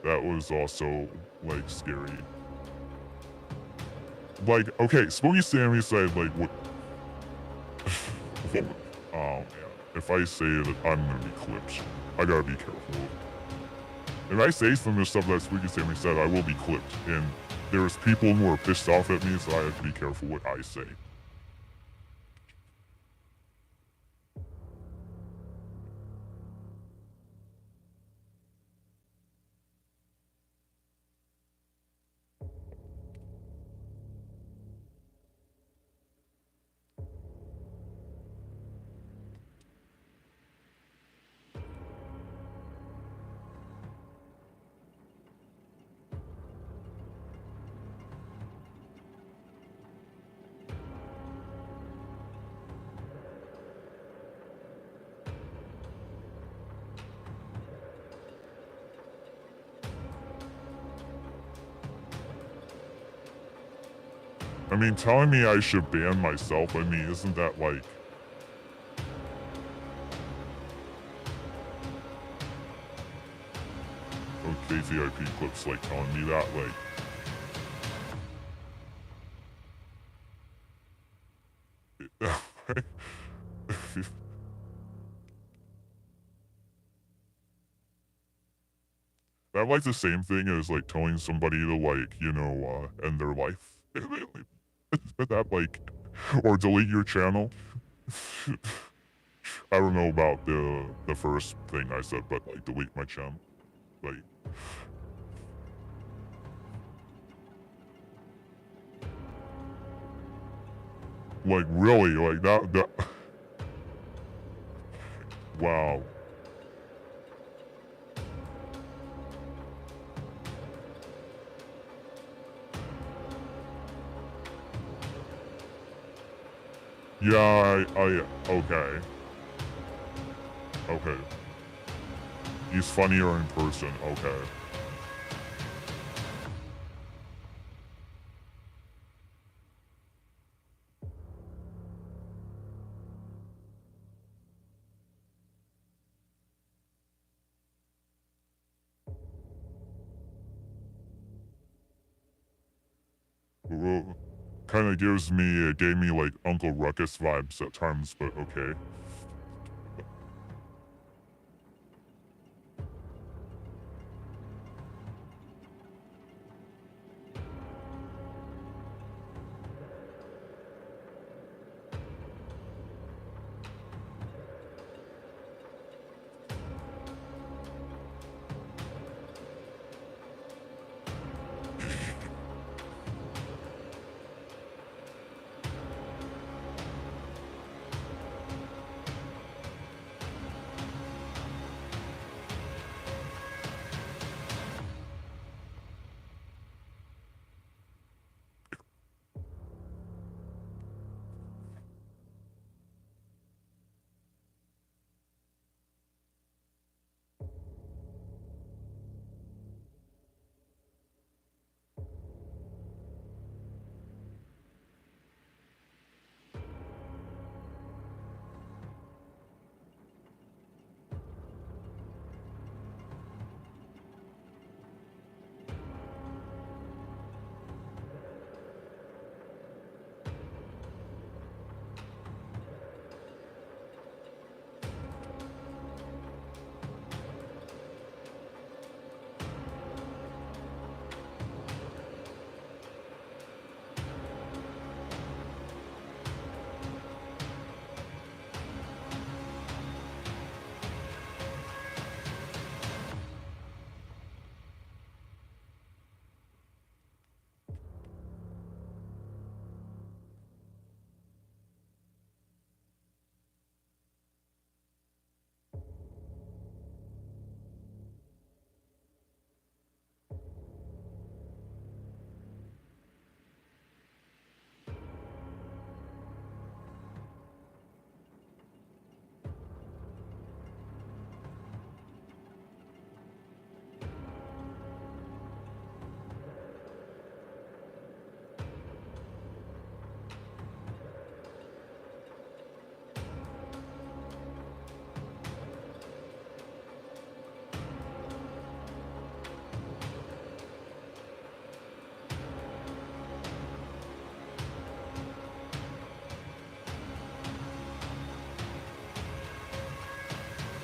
That was also, like, scary. Like, okay, Spooky Sammy said, like, what... oh, man. If I say it, I'm gonna be clipped. I gotta be careful. If I say some of the stuff that Spooky Sammy said, I will be clipped. And there's people who are pissed off at me, so I have to be careful what I say. I mean, telling me I should ban myself, I mean, isn't that like... Okay, VIP clips like telling me that, like... that like the same thing as like telling somebody to like, you know, end their life. That like, or delete your channel. I don't know about the first thing I said, but like delete my channel. Like really, like that wow. Yeah, okay. Okay. He's funnier in person, okay. Well, kind of gave me like Uncle Ruckus vibes at times, but okay.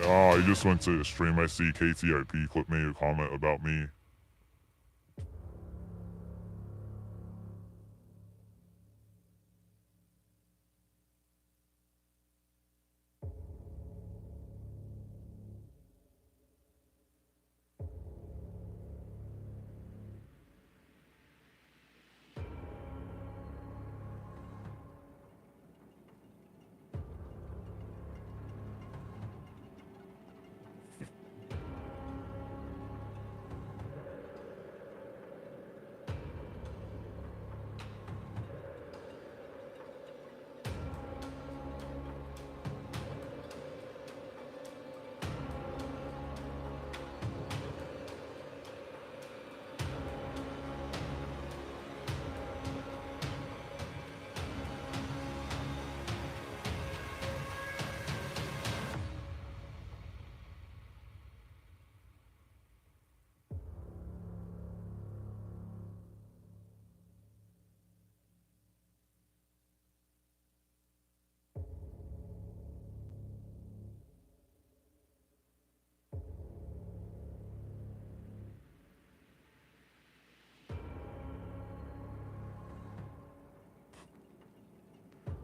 I just went to stream. I see KTIP clip made a comment about me.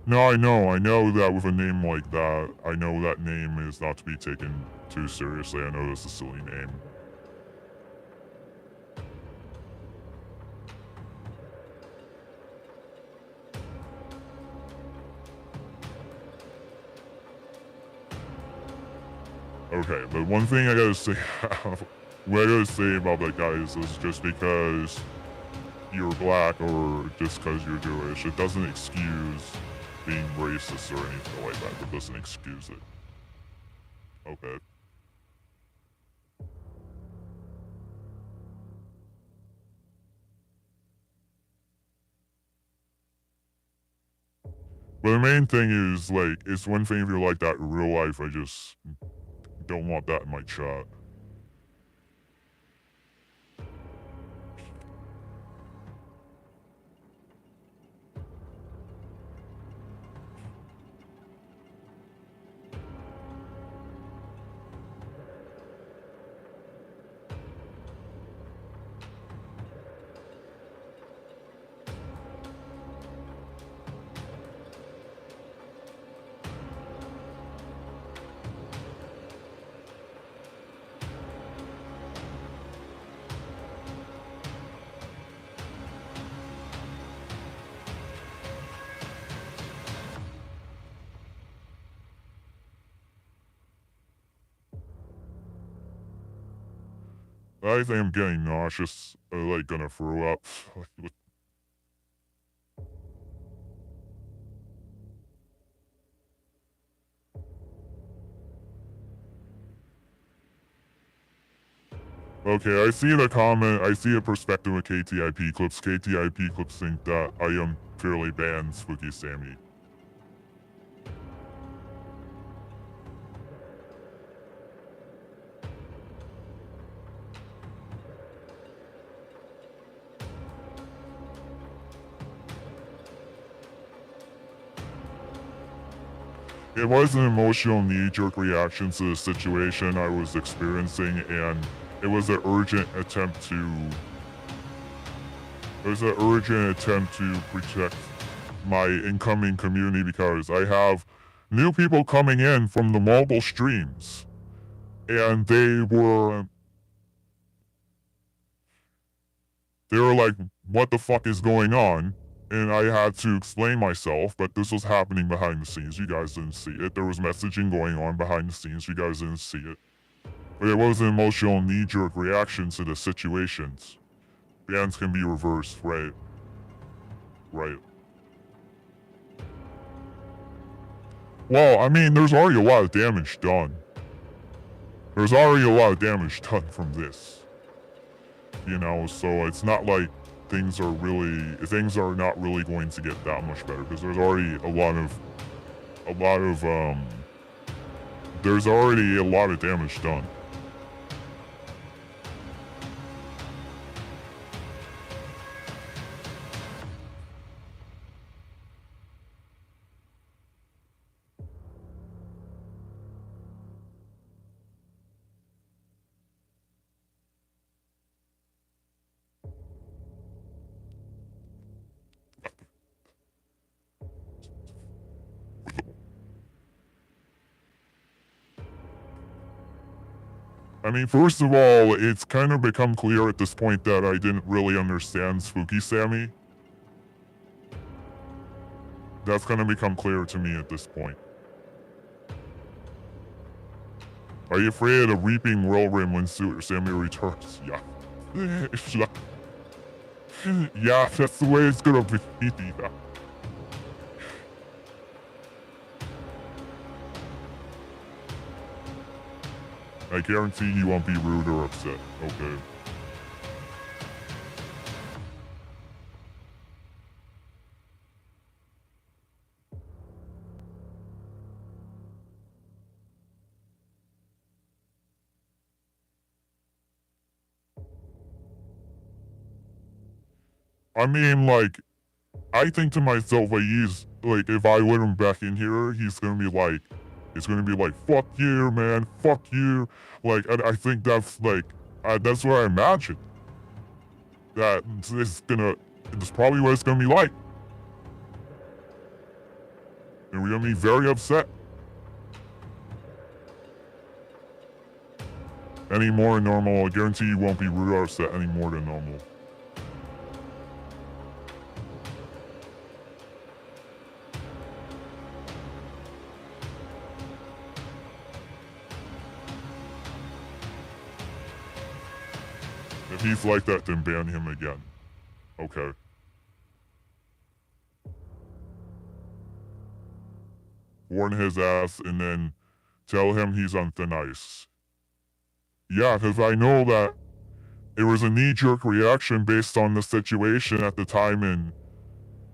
No, I know that with a name like that, I know that name is not to be taken too seriously. I know that's a silly name. Okay, but one thing I gotta say, what I gotta say about that guy is just because you're black or just because you're Jewish, it doesn't excuse being racist or anything like that. It doesn't excuse it. Okay. But the main thing is, like, it's one thing if you're like that in real life, I just don't want that in my chat. I think I'm getting nauseous, like gonna throw up. Okay, I see the comment. I see a perspective of KTIP clips. KTIP clips think that I am fairly banned Spooky Sammy. It was an emotional knee-jerk reaction to the situation I was experiencing, and it was an urgent attempt to protect my incoming community because I have new people coming in from the mobile streams, and they were like, what the fuck is going on? And I had to explain myself, but this was happening behind the scenes. You guys didn't see it. There was messaging going on behind the scenes. You guys didn't see it. But it was an emotional knee-jerk reaction to the situations. Bans can be reversed, right? Right. Well, I mean, there's already a lot of damage done. There's already a lot of damage done from this. You know, so it's not like things are not really going to get that much better because there's already there's already a lot of damage done. I mean, first of all, it's kind of become clear at this point that I didn't really understand Spooky Sammy. That's gonna become clear to me at this point. Are you afraid of the Reaping Whirlwind when Sammy returns? Yeah. Yeah, that's the way it's gonna be. Yeah. I guarantee you won't be rude or upset. Okay. I mean, like, I think to myself, like, if I let him back in here, he's gonna be like, it's gonna be like, fuck you, man, fuck you. Like, I think that's like, that's what I imagine. It's probably what it's gonna be like. And we're gonna be very upset. Any more than normal, I guarantee you won't be rude or upset any more than normal. If he's like that, then ban him again. Okay. Warn his ass and then tell him he's on thin ice. Yeah, because I know that it was a knee-jerk reaction based on the situation at the time, and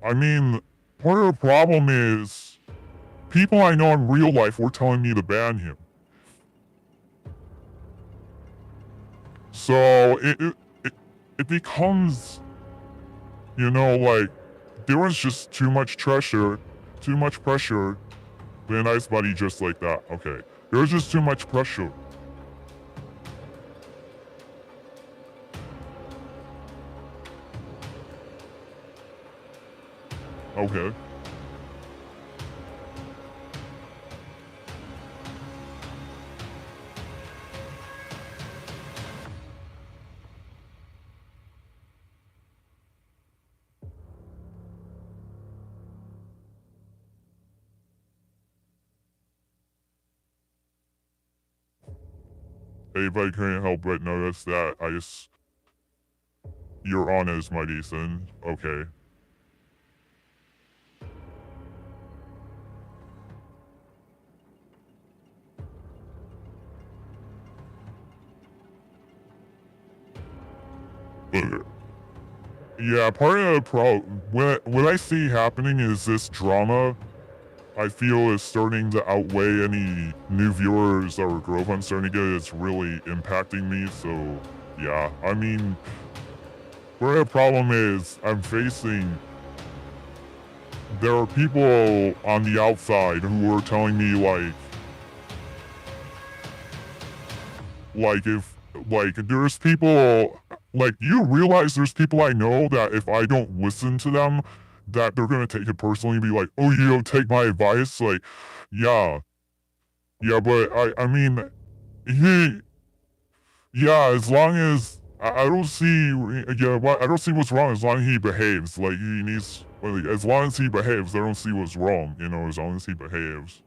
I mean, part of the problem is people I know in real life were telling me to ban him. So it becomes, you know, like, there was just too much pressure, Thin Ice Buddy just like that, okay. There was just too much pressure. Okay. If I can't help but notice that you're honest, my decent. Okay. Yeah, part of the problem, what I see happening is this drama, I feel, is starting to outweigh any new viewers or growth I'm starting to get. It's really impacting me, so yeah. I mean, part of the problem is I'm facing, there are people on the outside who are telling me like there's people, like, you realize there's people I know that if I don't listen to them, that they're gonna take it personally and be like, oh, you don't take my advice? Like, yeah. Yeah, but I mean, yeah, as long as, I don't see, yeah, I don't see what's wrong as long as he behaves. Like, he needs, like, as long as he behaves, I don't see what's wrong, you know, as long as he behaves.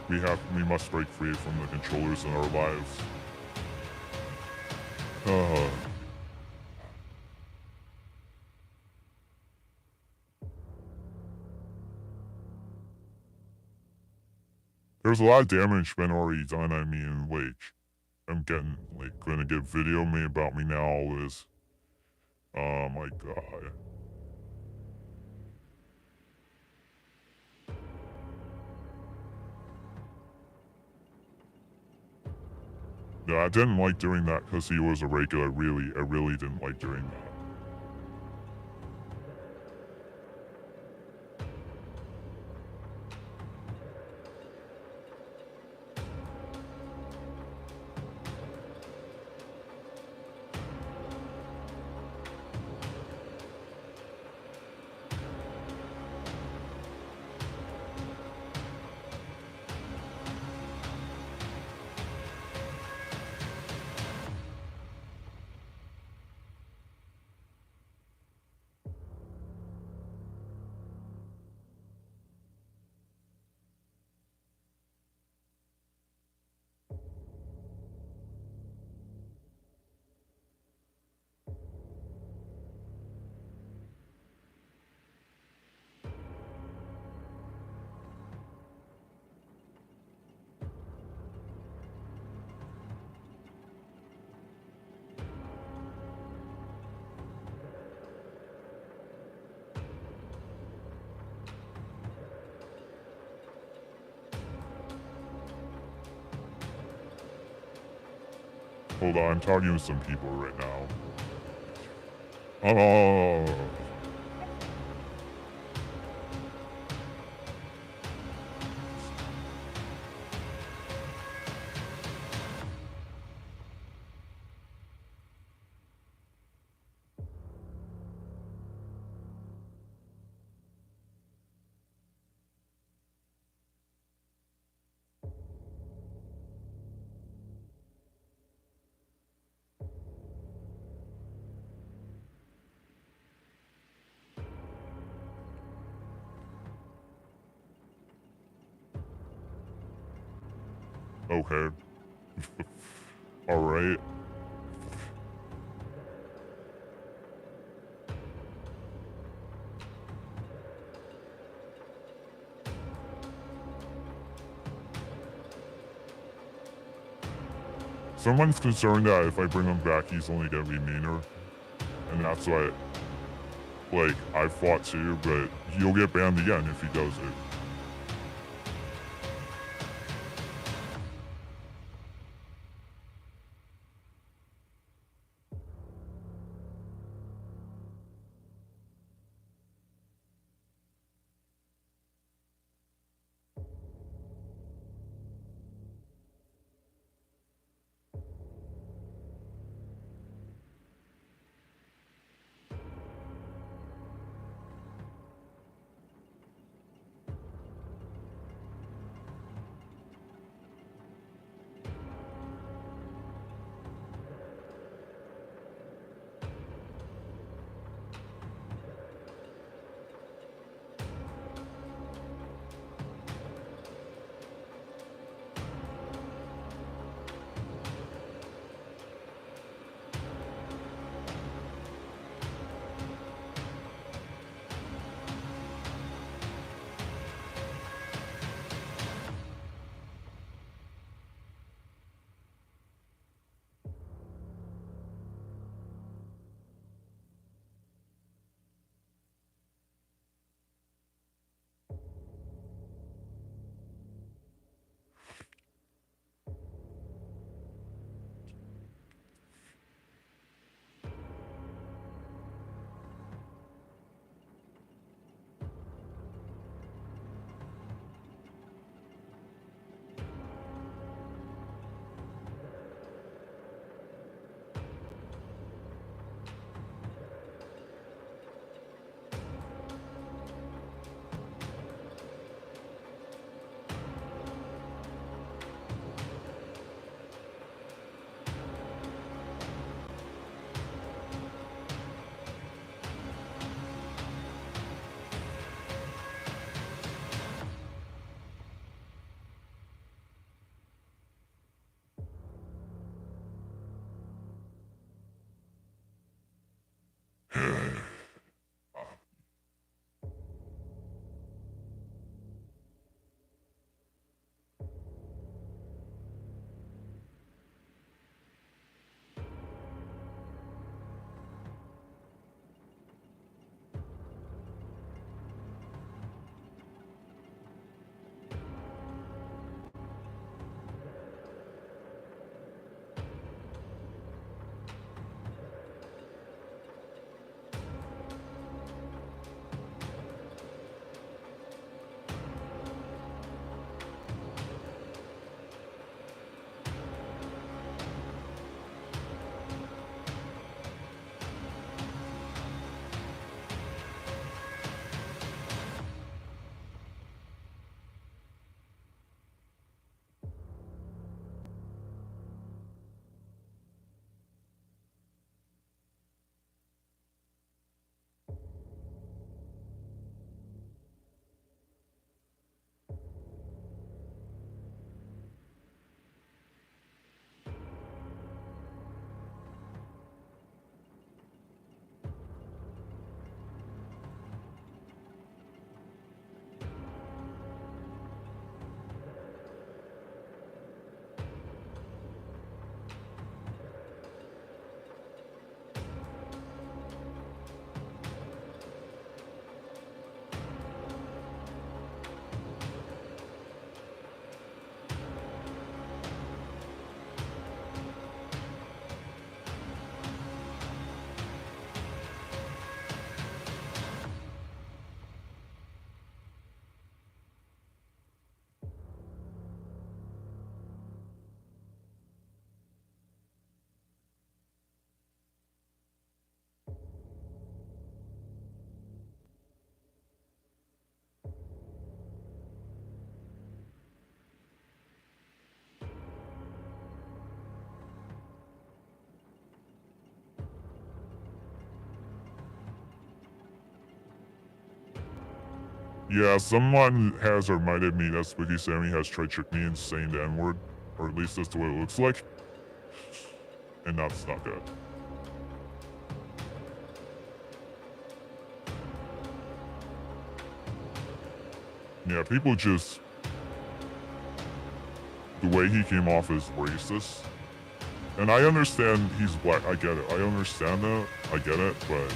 We must break free from the controllers in our lives. There's a lot of damage been already done. I mean, like, I'm getting, like, gonna get video made about me now, all this. Oh my god. Yeah, I didn't like doing that because he was a regular. I really didn't like doing that. Hold on, I'm talking to some people right now. Oh. Okay. Alright. Someone's concerned that if I bring him back, he's only gonna be meaner. And that's why, like, I fought too, but he'll get banned again if he does it. Yeah, someone has reminded me that Spooky Sammy has tried to trick me into saying the N-word, or at least that's what it looks like, and that's not good. Yeah, people just, the way he came off as racist, and I understand he's black, I get it, I understand that, I get it, but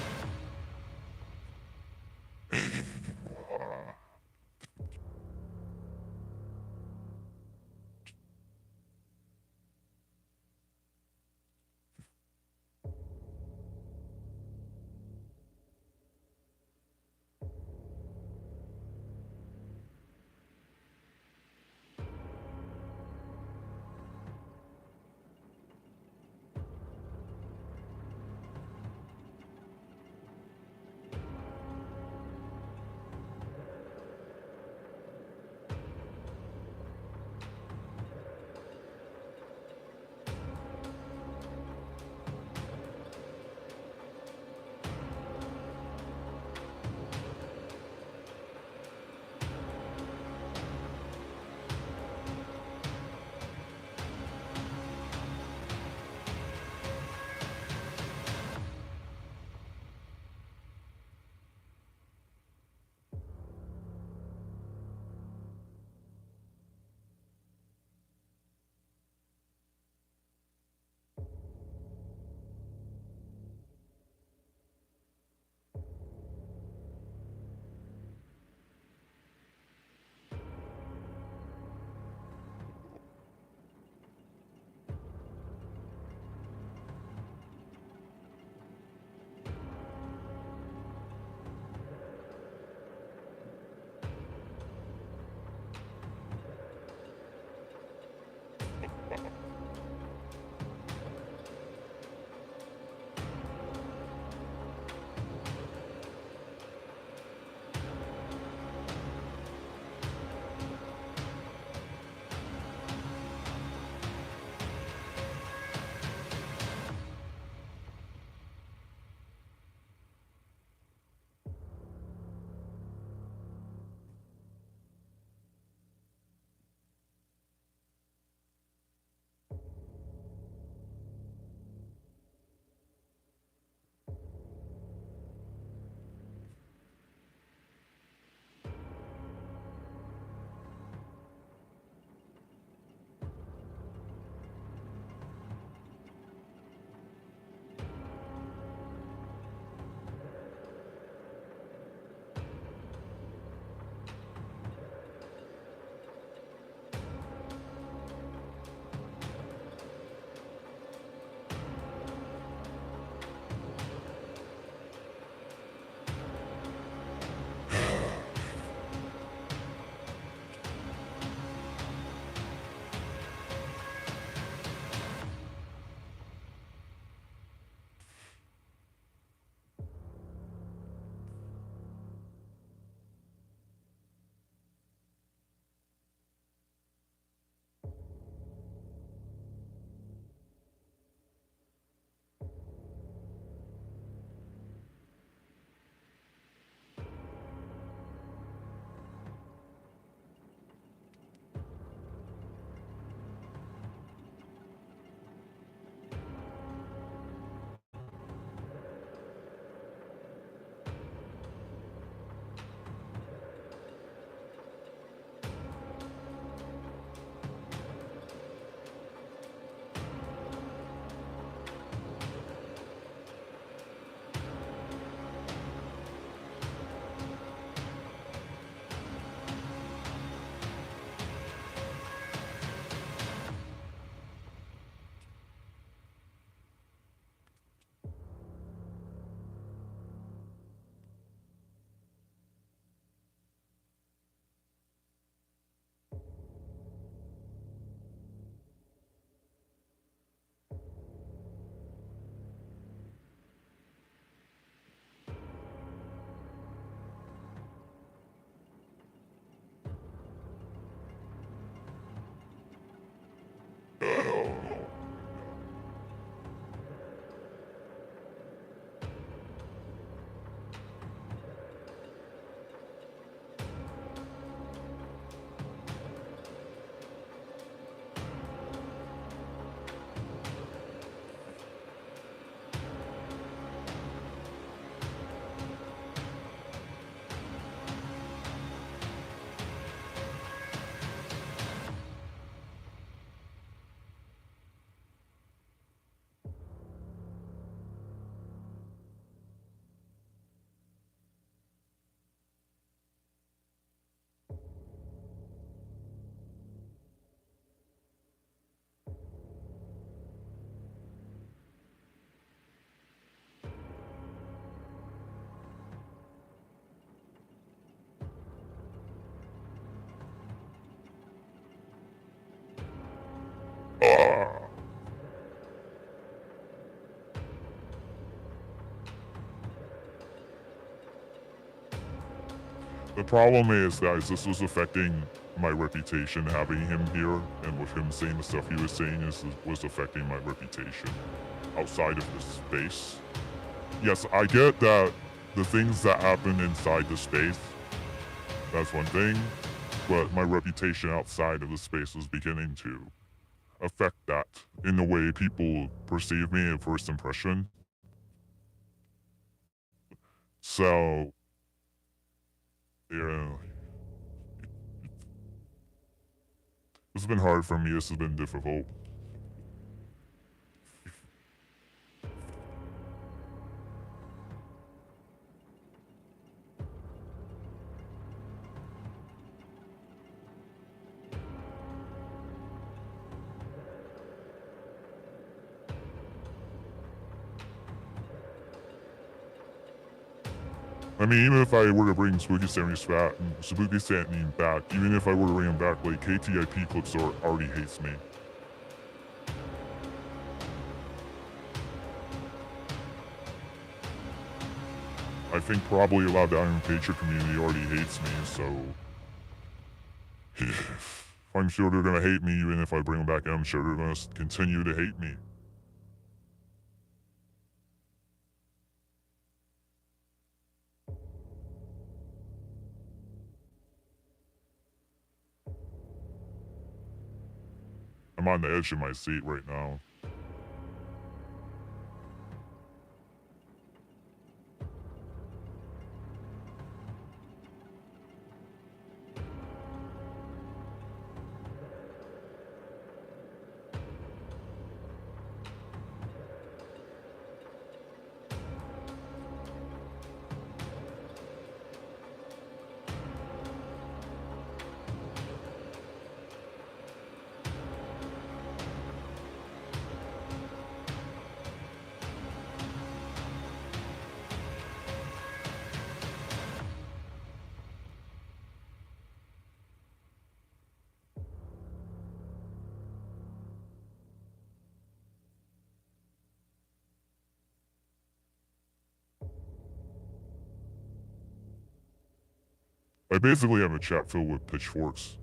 The problem is that this was affecting my reputation having him here, and with him saying the stuff he was saying was affecting my reputation outside of this space. Yes, I get that the things that happen inside the space, that's one thing, but my reputation outside of the space was beginning to affect that in the way people perceive me at first impression. So, yeah, it's been hard for me. This has been difficult. I mean, even if I were to bring Spooky Sammy back, even if I were to bring him back, like, KTIP Clips already hates me. I think probably a lot of the Iron Patriot community already hates me, so... I'm sure they're gonna hate me even if I bring them back, and I'm sure they're gonna continue to hate me. I'm on the edge of my seat right now. I basically have a chat filled with pitchforks.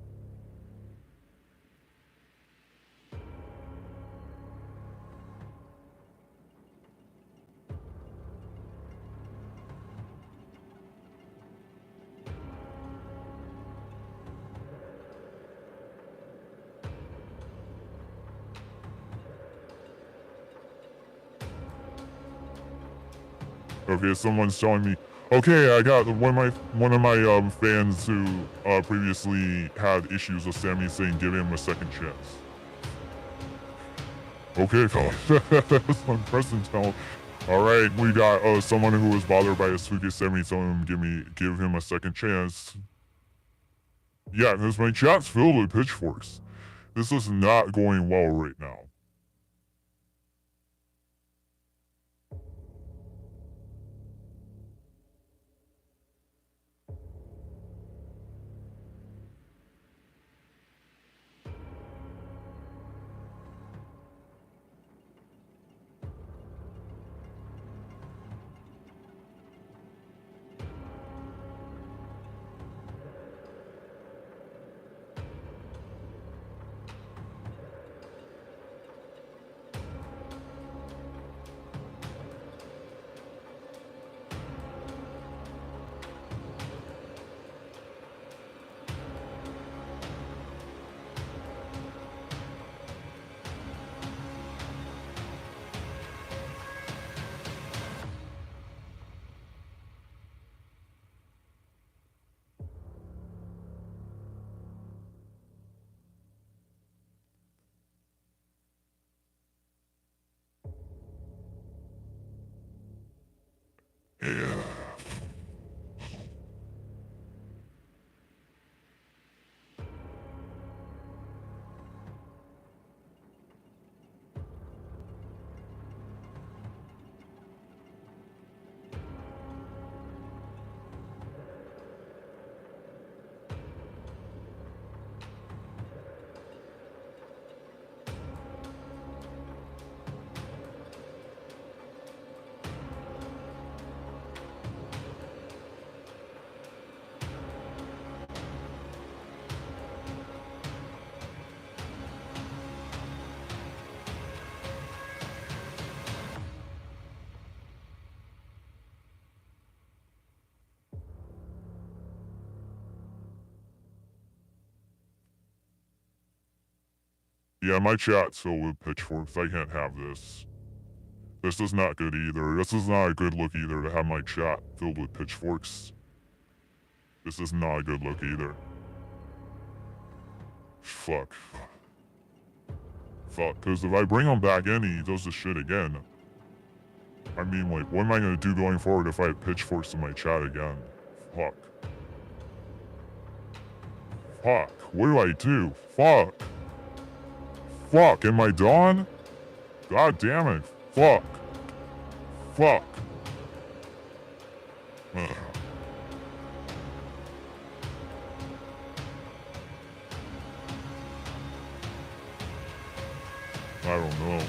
Okay, someone's telling me, okay, I got one of my fans who previously had issues with Sammy saying give him a second chance. Okay, that was one person telling. All right, we got someone who was bothered by a Spooky Sammy telling him give him a second chance. Yeah, because my chat's filled with pitchforks. This is not going well right now. Yeah, my chat's filled with pitchforks. I can't have this. This is not good either. This is not a good look either to have my chat filled with pitchforks. This is not a good look either. Fuck. Fuck, because if I bring him back in, he does this shit again. I mean, like, what am I gonna do going forward if I have pitchforks in my chat again? Fuck. Fuck, what do I do? Fuck. Fuck, am I done? God damn it. Fuck. Fuck. Ugh. I don't know.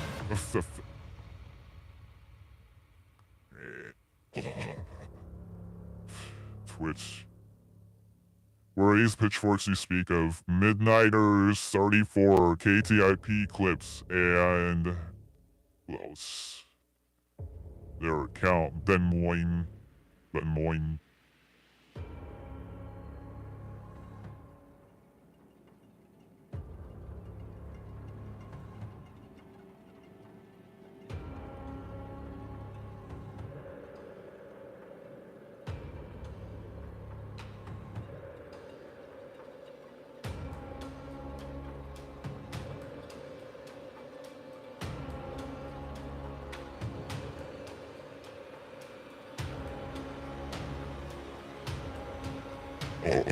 Twitch. Where these pitchforks you speak of, Midnighters 34, KTIP clips, and who else? Their account, Ben Moyne. Oh.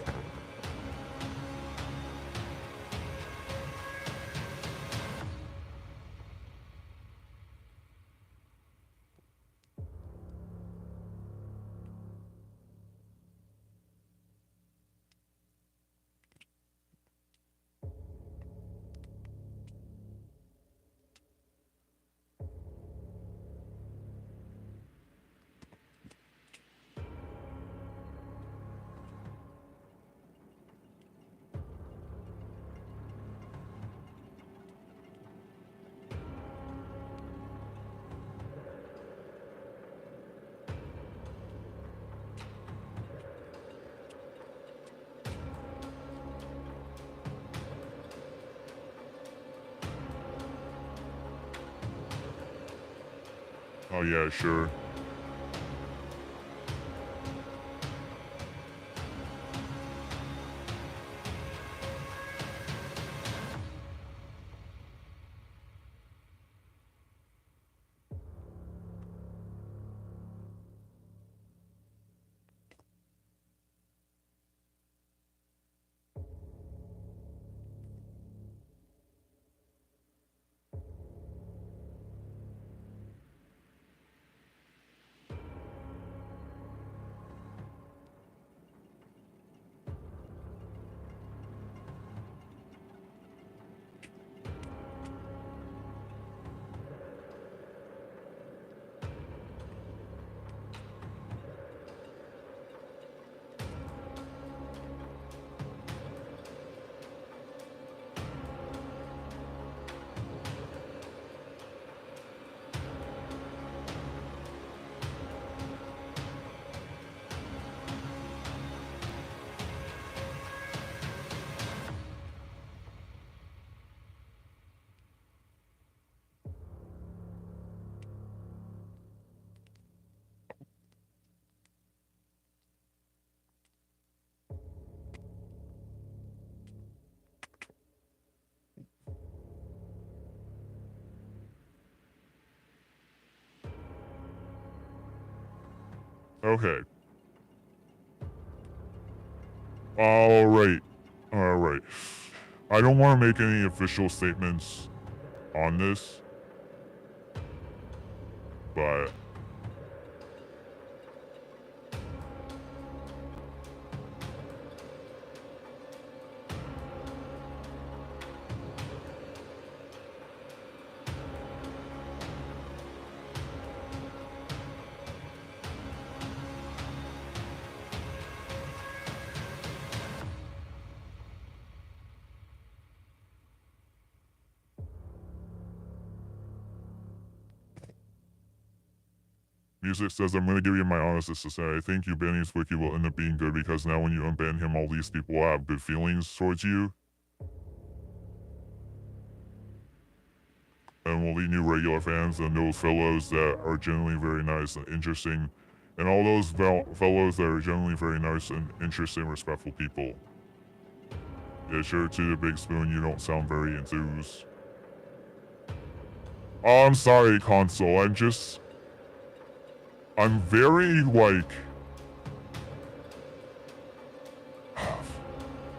Oh yeah, sure. Okay. Alright. Alright. I don't want to make any official statements on this, but Music says, I'm gonna give you my honest assessment. I think you banning Wiki will end up being good because now when you unban him, all these people will have good feelings towards you. and we'll be new regular fans and those fellows that are generally very nice and interesting, and all those fellows that are generally very nice and interesting, respectful people. Yeah, sure, to the big spoon, you don't sound very enthused. Oh, I'm sorry, Console. I'm very, like...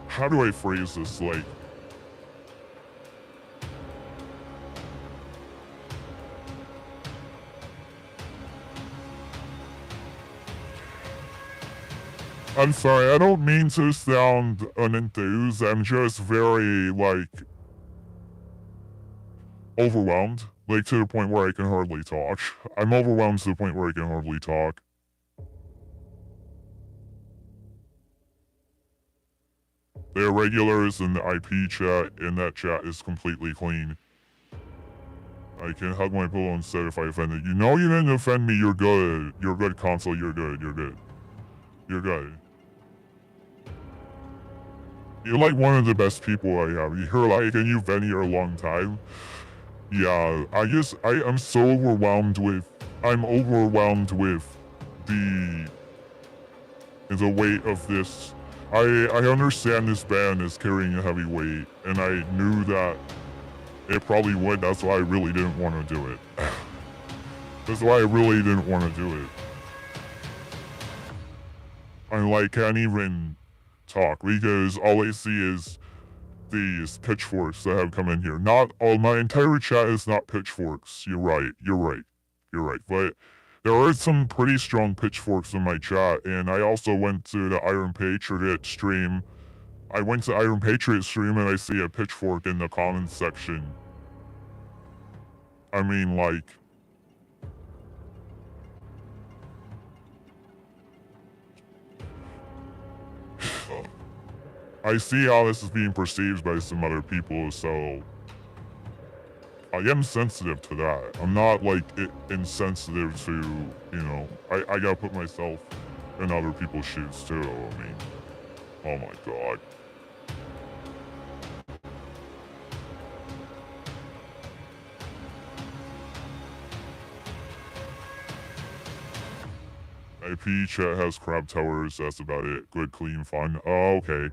How do I phrase this? Like... I'm sorry, I don't mean to sound unenthused. I'm just very, like... overwhelmed. Like, to the point where I can hardly talk. I'm overwhelmed to the point where I can hardly talk. There are regulars in the IP chat, and that chat is completely clean. I can hug my pillow instead if I offended you. No, you didn't offend me. You're good. You're good, Console. You're good. You're good. You're good. You're like one of the best people I have. You're like, and you've been here a long time. Yeah, I'm so overwhelmed with, I'm overwhelmed with the weight of this. I understand this band is carrying a heavy weight, and I knew that it probably would. That's why I really didn't want to do it. That's why I really didn't want to do it. I like can't even talk because all I see is these pitchforks that have come in here. Not all, my entire chat is not pitchforks. You're right. You're right. You're right. But there are some pretty strong pitchforks in my chat, and I also went to the Iron Patriot stream. I went to Iron Patriot stream and I see a pitchfork in the comments section. I mean, like... I see how this is being perceived by some other people, so... I am sensitive to that. I'm not, like, insensitive to, you know... I gotta put myself in other people's shoes, too. I mean... Oh my god. IP chat has crab towers, that's about it. Good, clean, fun. Oh, okay.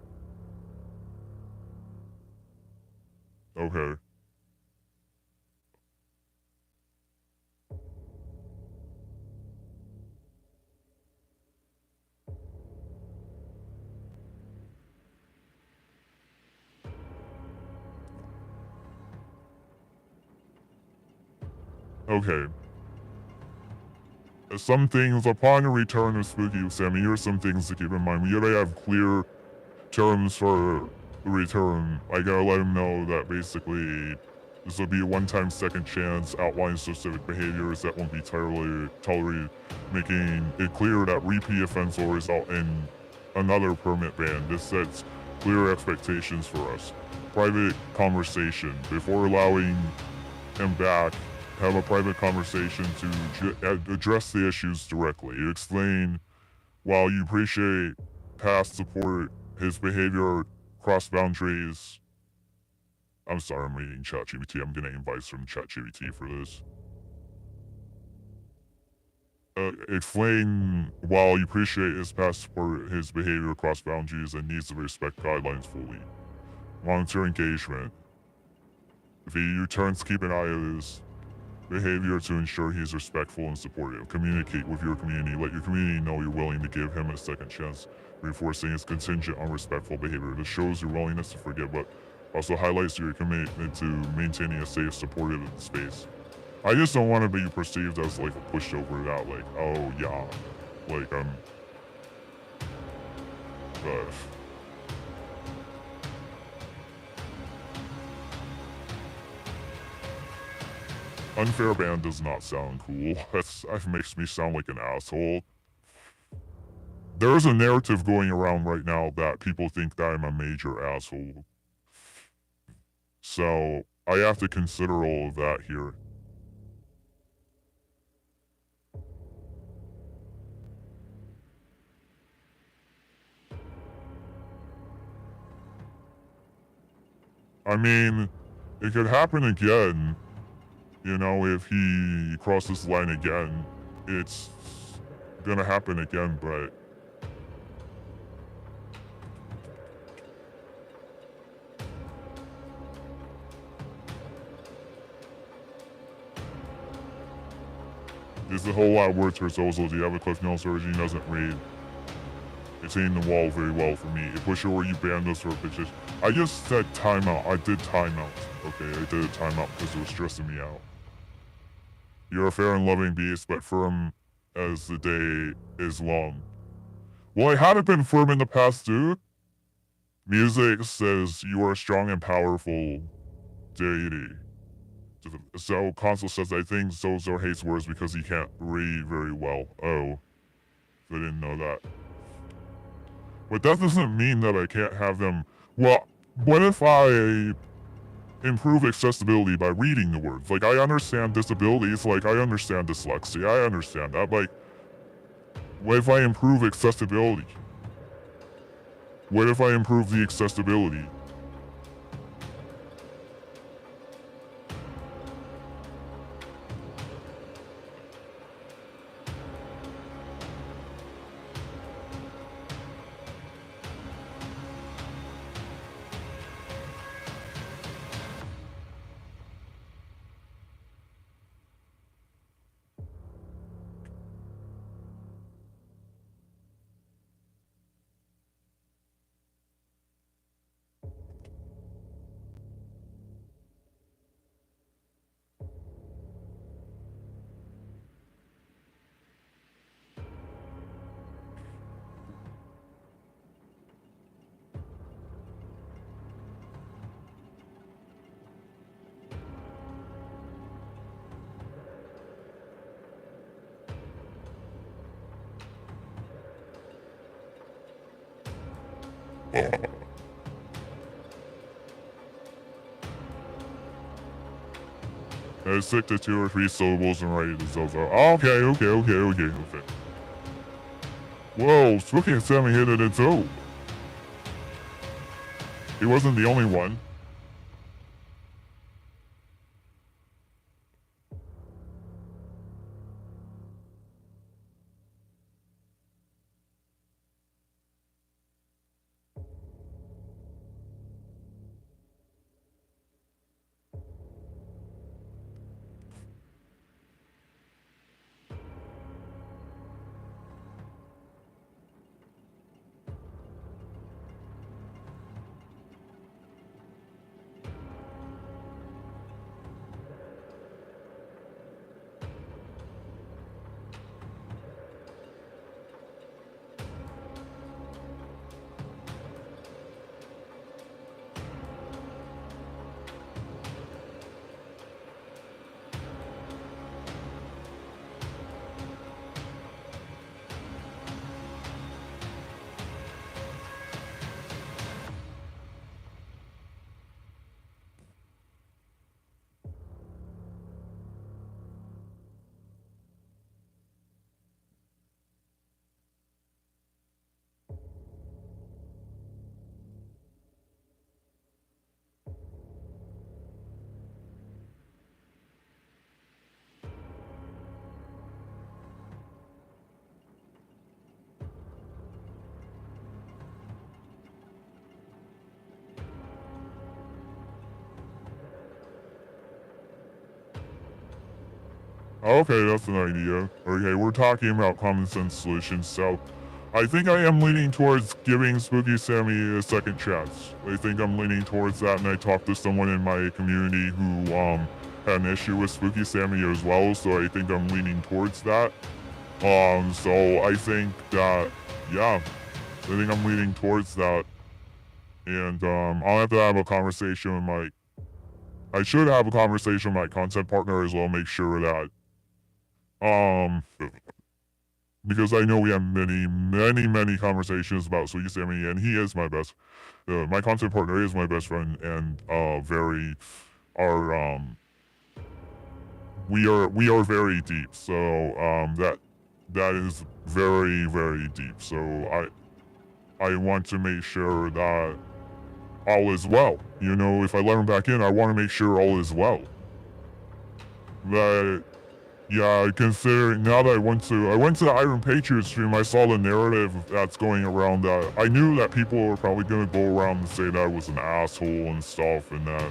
Okay. Okay. Some things, upon the return of Spooky Sammy, here are some things to keep in mind. We gotta have clear terms for the return. I gotta let him know that basically this will be a one-time second chance, outline specific behaviors that won't be tolerated, making it clear that repeat offense will result in another permanent ban. This sets clear expectations for us. Private conversation. Before allowing him back, have a private conversation to address the issues directly. Explain, while you appreciate past support, his behavior cross boundaries. I'm sorry, I'm reading ChatGPT. I'm getting advice from ChatGPT for this. Explain, while you appreciate his past support, his behavior cross boundaries and needs to respect guidelines fully. Monitor engagement. If he returns, keep an eye on his behavior to ensure he's respectful and supportive. Communicate with your community. Let your community know you're willing to give him a second chance, reinforcing his contingent on respectful behavior. This shows your willingness to forgive, but also highlights your commitment to maintaining a safe, supportive space. I just don't want to be perceived as like a pushover that like, oh yeah, like but unfair ban does not sound cool. That makes me sound like an asshole. There's a narrative going around right now that people think that I'm a major asshole. So I have to consider all of that here. I mean, it could happen again. You know, if he crosses the line again, it's gonna happen again, but there's a whole lot of words for Zozo. Do you have a Cliff Notes version? He doesn't read. It's hitting the wall very well for me. If push or you ban those sort of bitches. I just said timeout. I did timeout. Okay, I did a timeout because it was stressing me out. You're a fair and loving beast, but firm as the day is long. Well, I hadn't been firm in the past, dude. Music says you are a strong and powerful deity. So console says I think Zozo hates words because he can't read very well. Oh, I didn't know that. But that doesn't mean that I can't have them. Well, what if I improve accessibility by reading the words? Like, I understand disabilities, like, I understand dyslexia, I understand that. Like, what if I improve accessibility? What if I improve the accessibility? I stick to 2 or 3 syllables and write it as Zozo. Okay. Whoa, Spooky and Sammy hit it in too. He wasn't the only one. Okay, that's an idea. Okay, we're talking about common sense solutions, so I think I am leaning towards giving Spooky Sammy a second chance. I think I'm leaning towards that, and I talked to someone in my community who had an issue with Spooky Sammy as well, so I think I'm leaning towards that. So I think that, yeah, I think I'm leaning towards that. And I'll have to have a conversation with I should have a conversation with my content partner as well, make sure that because I know we have many conversations about Sweet Sammy, and he is my best. My content partner is my best friend, and we are very deep. So that is very deep. So I want to make sure that all is well. You know, if I let him back in, I want to make sure all is well. that, yeah, considering now that I went to the Iron Patriot stream, I saw the narrative that's going around that I knew that people were probably gonna go around and say that I was an asshole and stuff and that.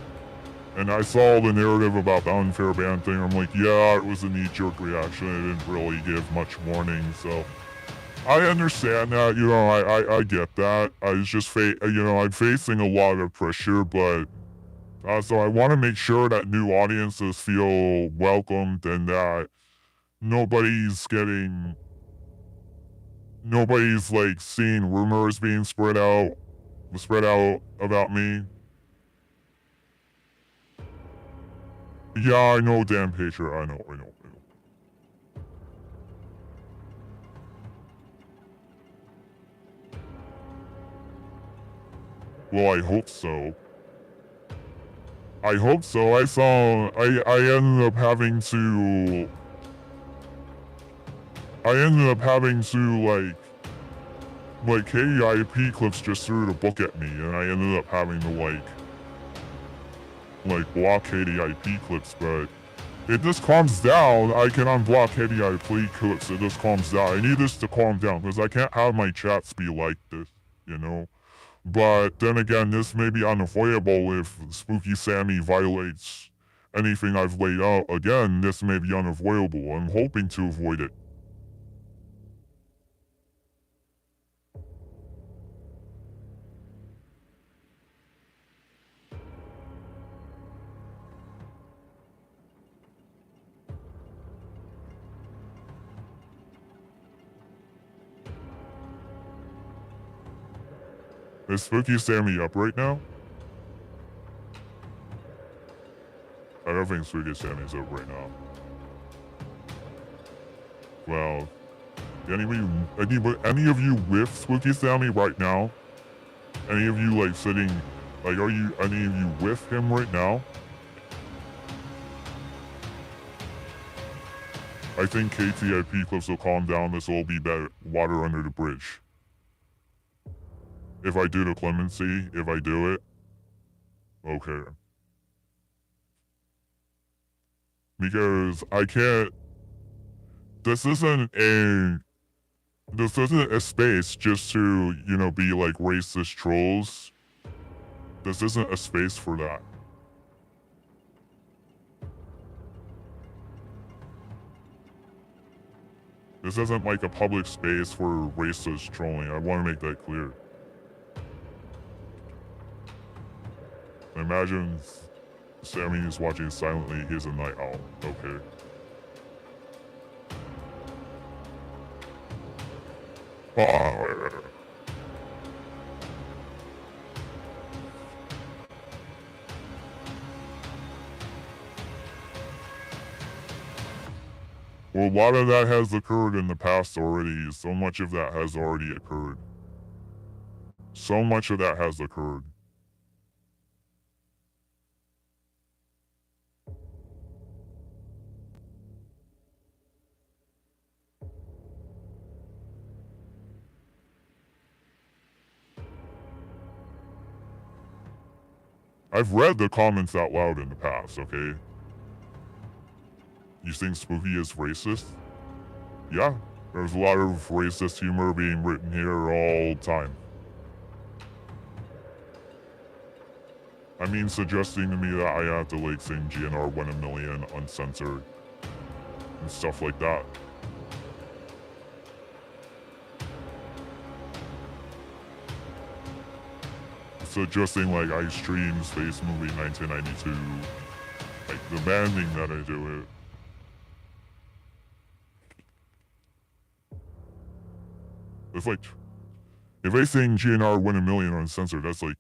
And I saw the narrative about the unfair ban thing. I'm like, yeah, it was a knee-jerk reaction. I didn't really give much warning, so I understand that. You know, I get that. I was just, I'm facing a lot of pressure, but so I want to make sure that new audiences feel welcomed and that nobody's like seeing rumors being spread out about me. Yeah, I know, Dan Patriot. I know. Well, I hope so. I ended up having to like KDIP clips just threw the book at me, and I ended up having to like block KDIP clips, but it just calms down. I can unblock KDIP clips, it just calms down. I need this to calm down, because I can't have my chats be like this, you know? But then again, this may be unavoidable if Spooky Sammy violates anything I've laid out. Again, this may be unavoidable. I'm hoping to avoid it. Is Spooky Sammy up right now? I don't think Spooky Sammy's up right now. Well, any of you with Spooky Sammy right now? Any of you like sitting, like are you any of you with him right now? I think KTIP clips will calm down. This will be better. Water under the bridge. If I do the clemency, if I do it, okay. Because I can't. This isn't a space just to, be like racist trolls. This isn't a space for that. This isn't like a public space for racist trolling. I want to make that clear. Imagine Sammy is watching silently. He's a night owl. Okay. Well, a lot of that has occurred in the past already. So much of that has already occurred. So much of that has occurred. I've read the comments out loud in the past, okay? You think Spooky is racist? Yeah, there's a lot of racist humor being written here all the time. I mean, suggesting to me that I have to like sing GNR Win a Million uncensored and stuff like that. Suggesting like I stream Space Movie 1992, like demanding that I do it. It's like, if I sing GNR Win a Million uncensored, that's like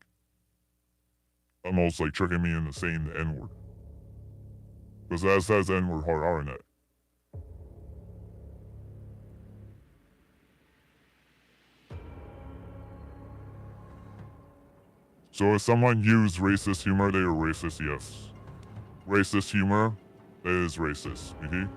almost like tricking me into saying the N-word. Because that says N-word hard R in it. So if someone used racist humor, they are racist, yes. Racist humor is racist, okay?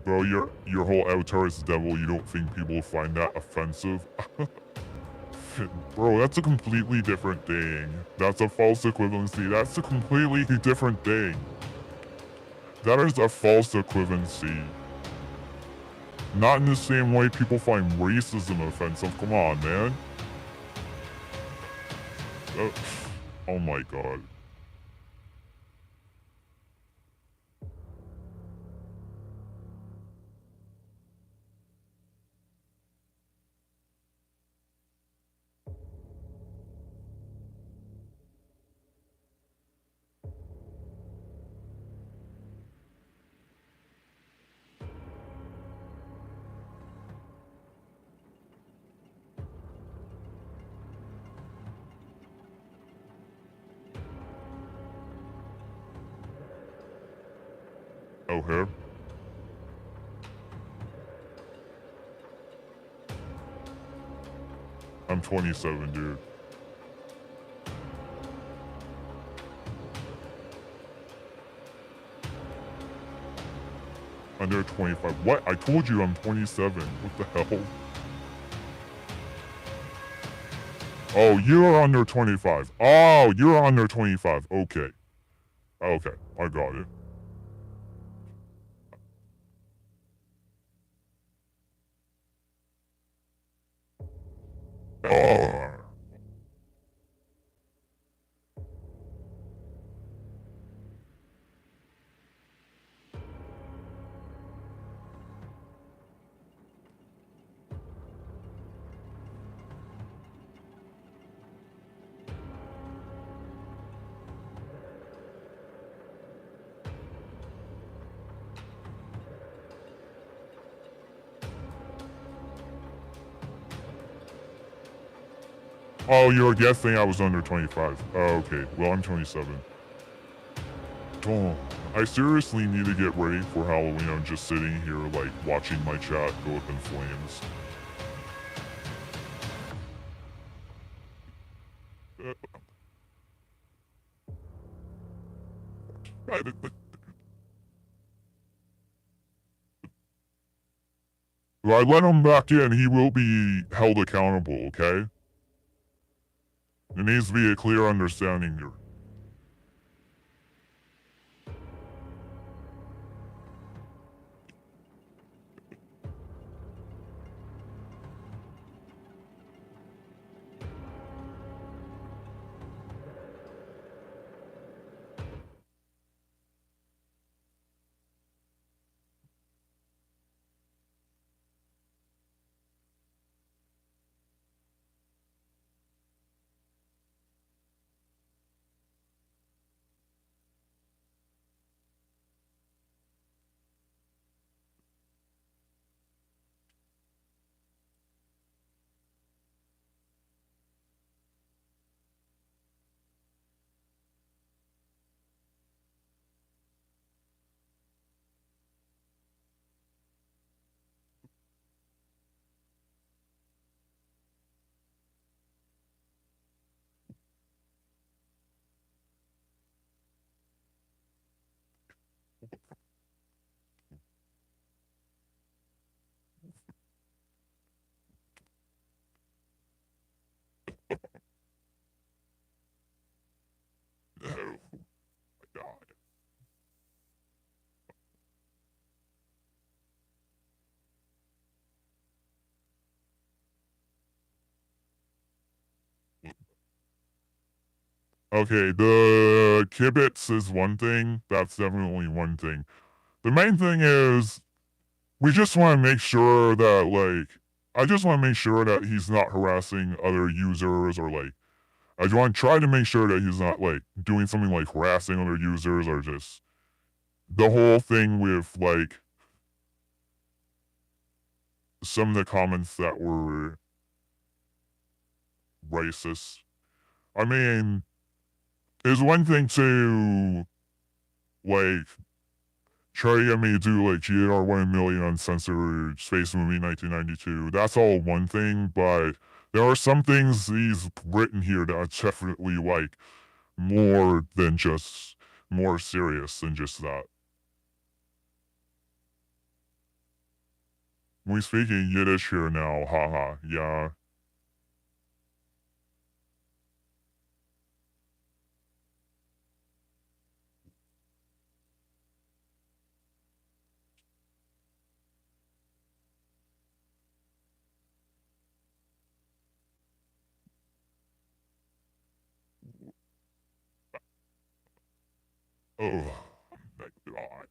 Bro, your whole avatar is the devil. You don't think people find that offensive? Bro, that's a completely different thing. That's a false equivalency. That's a completely different thing. That is a false equivalency. Not in the same way people find racism offensive. Come on, man. Oh my god. Okay. I'm 27, dude. Under 25. What? I told you I'm 27. What the hell? Oh, you're under 25. Oh, you're under 25. Okay. Okay, I got it. Oh. Oh, you were guessing I was under 25. Oh, okay. Well, I'm 27. Oh, I seriously need to get ready for Halloween. I'm just sitting here, like, watching my chat go up in flames. If I let him back in, he will be held accountable, okay? There needs to be a clear understanding here. Oh, my God. Okay, the kibitz is one thing. That's definitely one thing. The main thing is, we just want to make sure that, like, I just want to make sure that he's not harassing other users or, like, I just want to try to make sure that he's not, like, doing something like harassing other users or just the whole thing with, like, some of the comments that were racist. I mean, it's one thing to, like, try to get me to do, like, GR 1 million uncensored space movie 1992. That's all one thing, but there are some things he's written here that are definitely, like, more than just, more serious than just that. We speaking Yiddish here now, haha, yeah. Oh, thank God.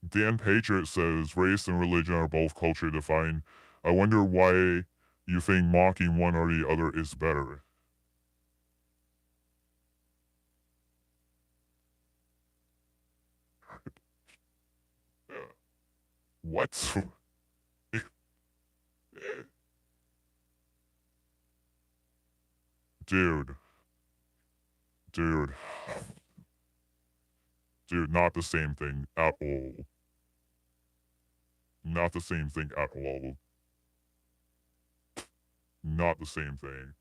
Dan Patriot says race and religion are both culture defined. I wonder why you think mocking one or the other is better. What? Dude, dude, dude, not the same thing at all. Not the same thing at all. Not the same thing.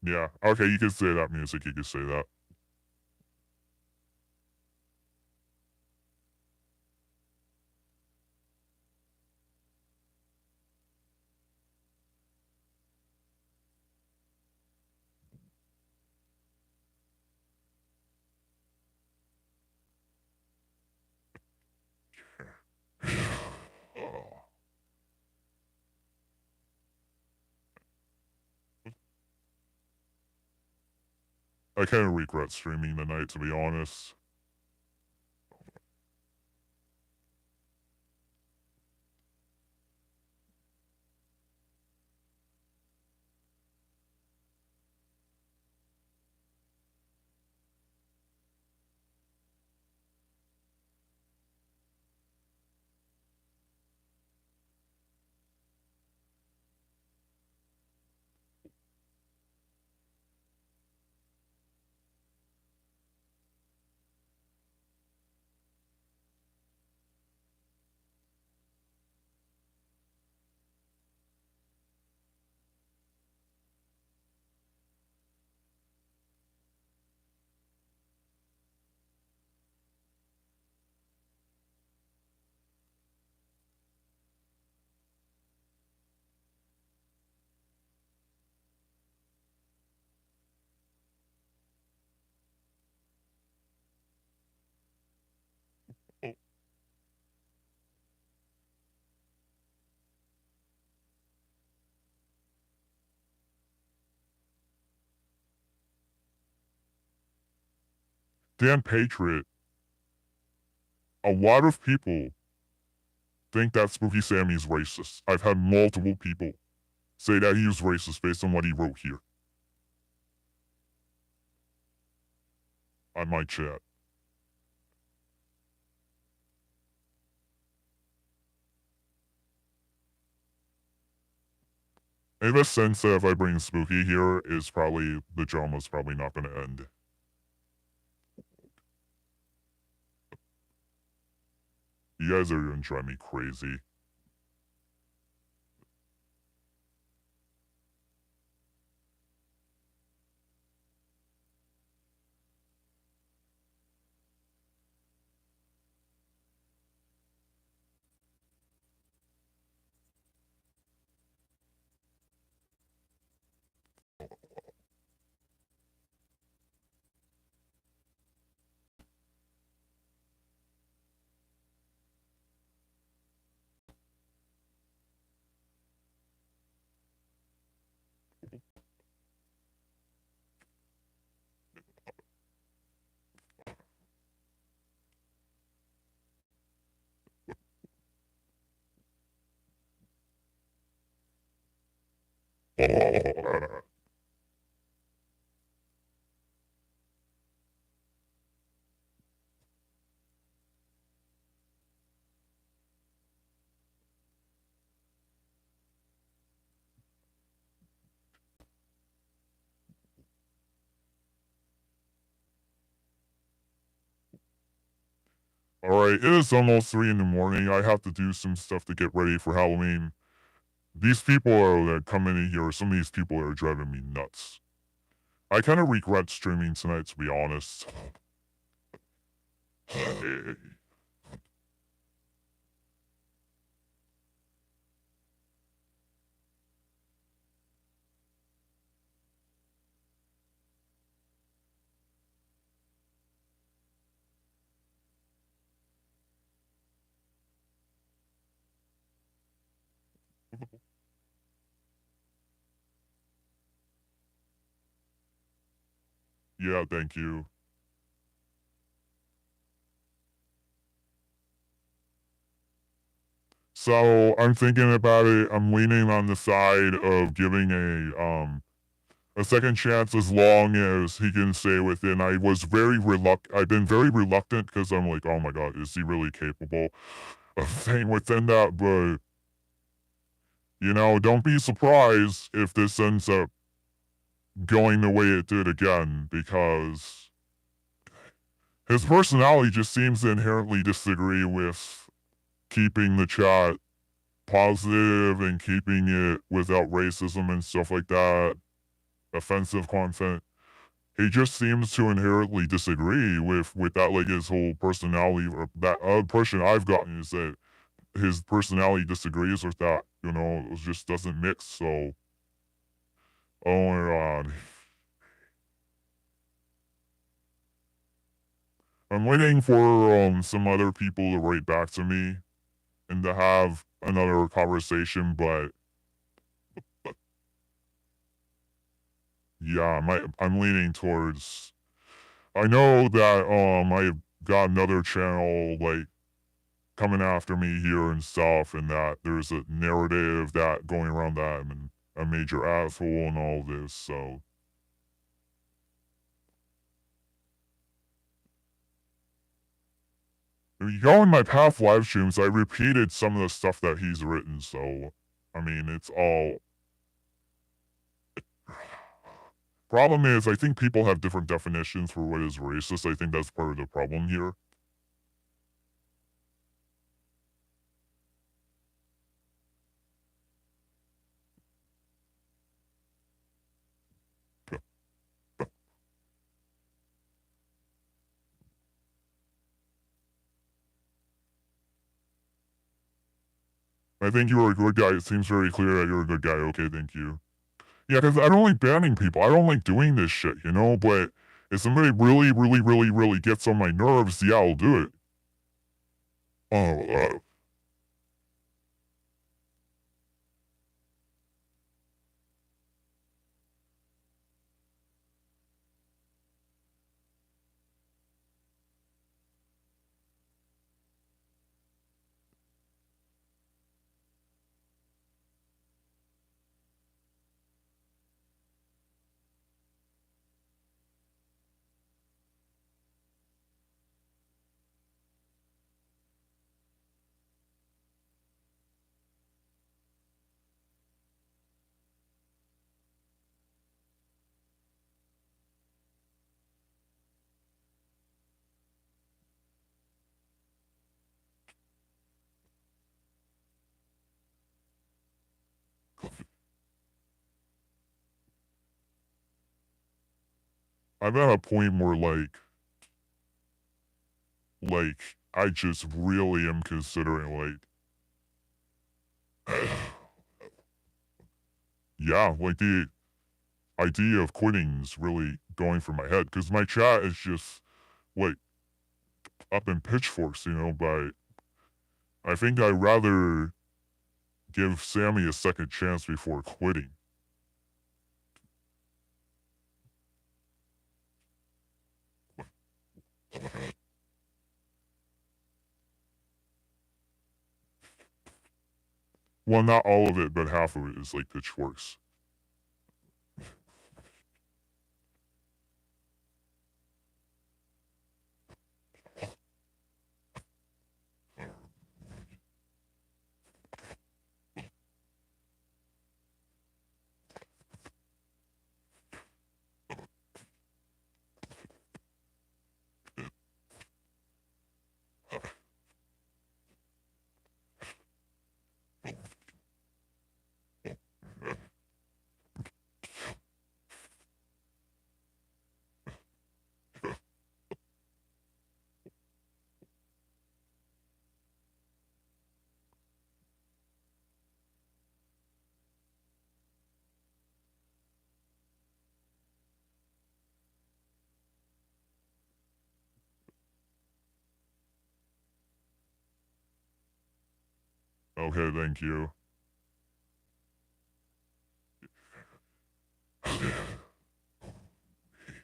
Yeah, okay, you can say that music, you can say that. I kind of regret streaming tonight, to be honest. Oh, Dan Patriot, a lot of people think that Spooky Sammy is racist. I've had multiple people say that he was racist based on what he wrote here on my chat. In the sense that if I bring Spooky here, is probably the drama's probably not going to end. You guys are going to drive me crazy. Alright, it is almost 3 in the morning. I have to do some stuff to get ready for Halloween. These people that come in here, some of these people are driving me nuts. I kind of regret streaming tonight, to be honest. Yeah, thank you. So I'm thinking about it. I'm leaning on the side of giving a second chance as long as he can stay within. I've been very reluctant because I'm like, oh my god, is he really capable of staying within that? But don't be surprised if this ends up going the way it did again, because his personality just seems to inherently disagree with keeping the chat positive and keeping it without racism and stuff like that, offensive content. He just seems to inherently disagree with that. Like, his whole personality, or that impression I've gotten is that his personality disagrees with that. It just doesn't mix. So, oh my god, I'm waiting for some other people to write back to me and to have another conversation. But yeah, I'm leaning towards. I know that I've got another channel like coming after me here and stuff, and that there's a narrative that going around that I'm a major asshole and all this. So if you go in my past live streams, I repeated some of the stuff that he's written. So I mean, it's all. Problem is, I think people have different definitions for what is racist. I think that's part of the problem here. I think you are a good guy. It seems very clear that you're a good guy. Okay, thank you. Yeah, because I don't like banning people. I don't like doing this shit, but if somebody really, really, really, really gets on my nerves, yeah, I'll do it. Oh, I'm at a point where I just really am considering yeah, like the idea of quitting is really going through my head because my chat is just like up in pitchforks, but I think I'd rather give Sammy a second chance before quitting. Well, not all of it, but half of it is like pitchforks. Okay, thank you.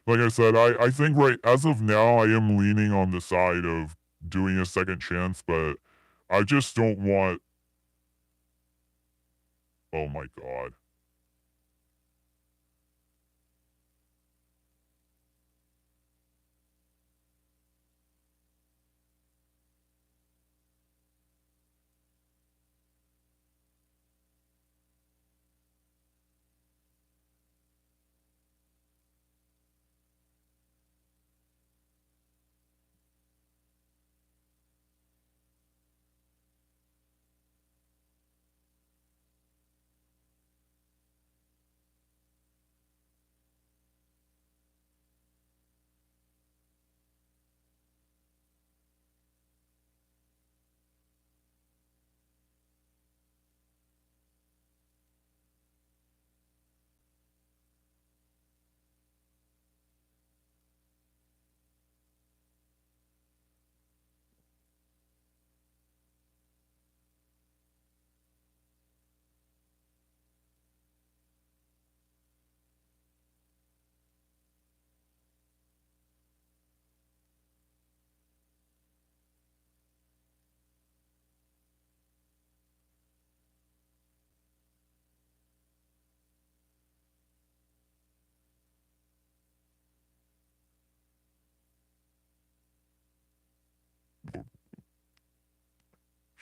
Like I said, I think right as of now, I am leaning on the side of doing a second chance, but I just don't want. Oh my god.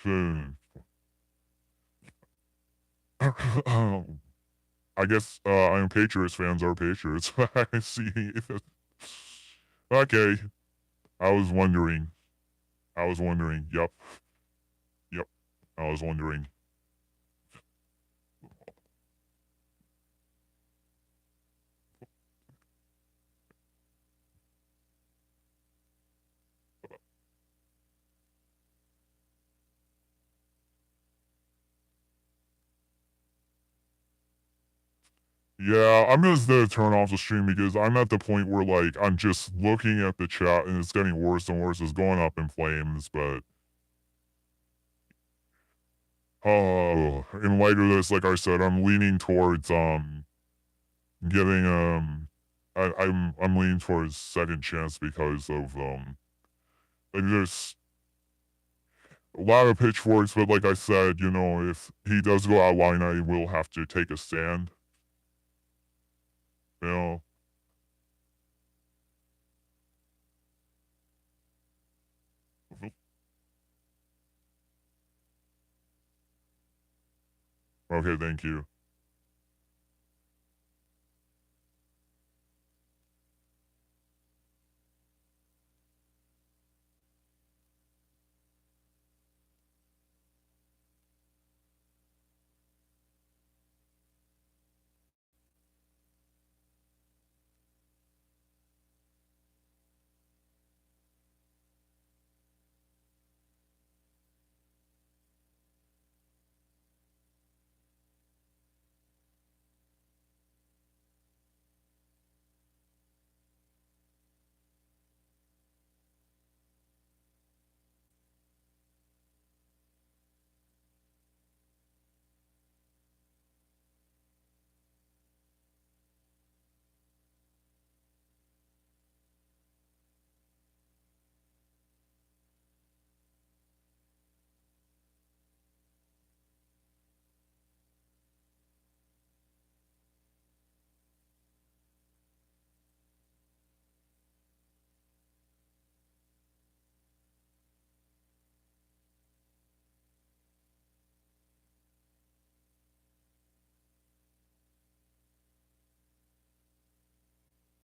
Hmm. I guess I am Patriots fans are Patriots. I see. Okay. I was wondering. I was wondering. Yep. Yep. I was wondering. Yeah, I'm just gonna turn off the stream because I'm at the point where like I'm just looking at the chat and it's getting worse and worse. It's going up in flames, but in light of this, like I said, I'm leaning towards getting I'm leaning towards second chance because of like there's a lot of pitchforks, but like I said, you know, if he does go out line, I will have to take a stand. You know. Okay, thank you.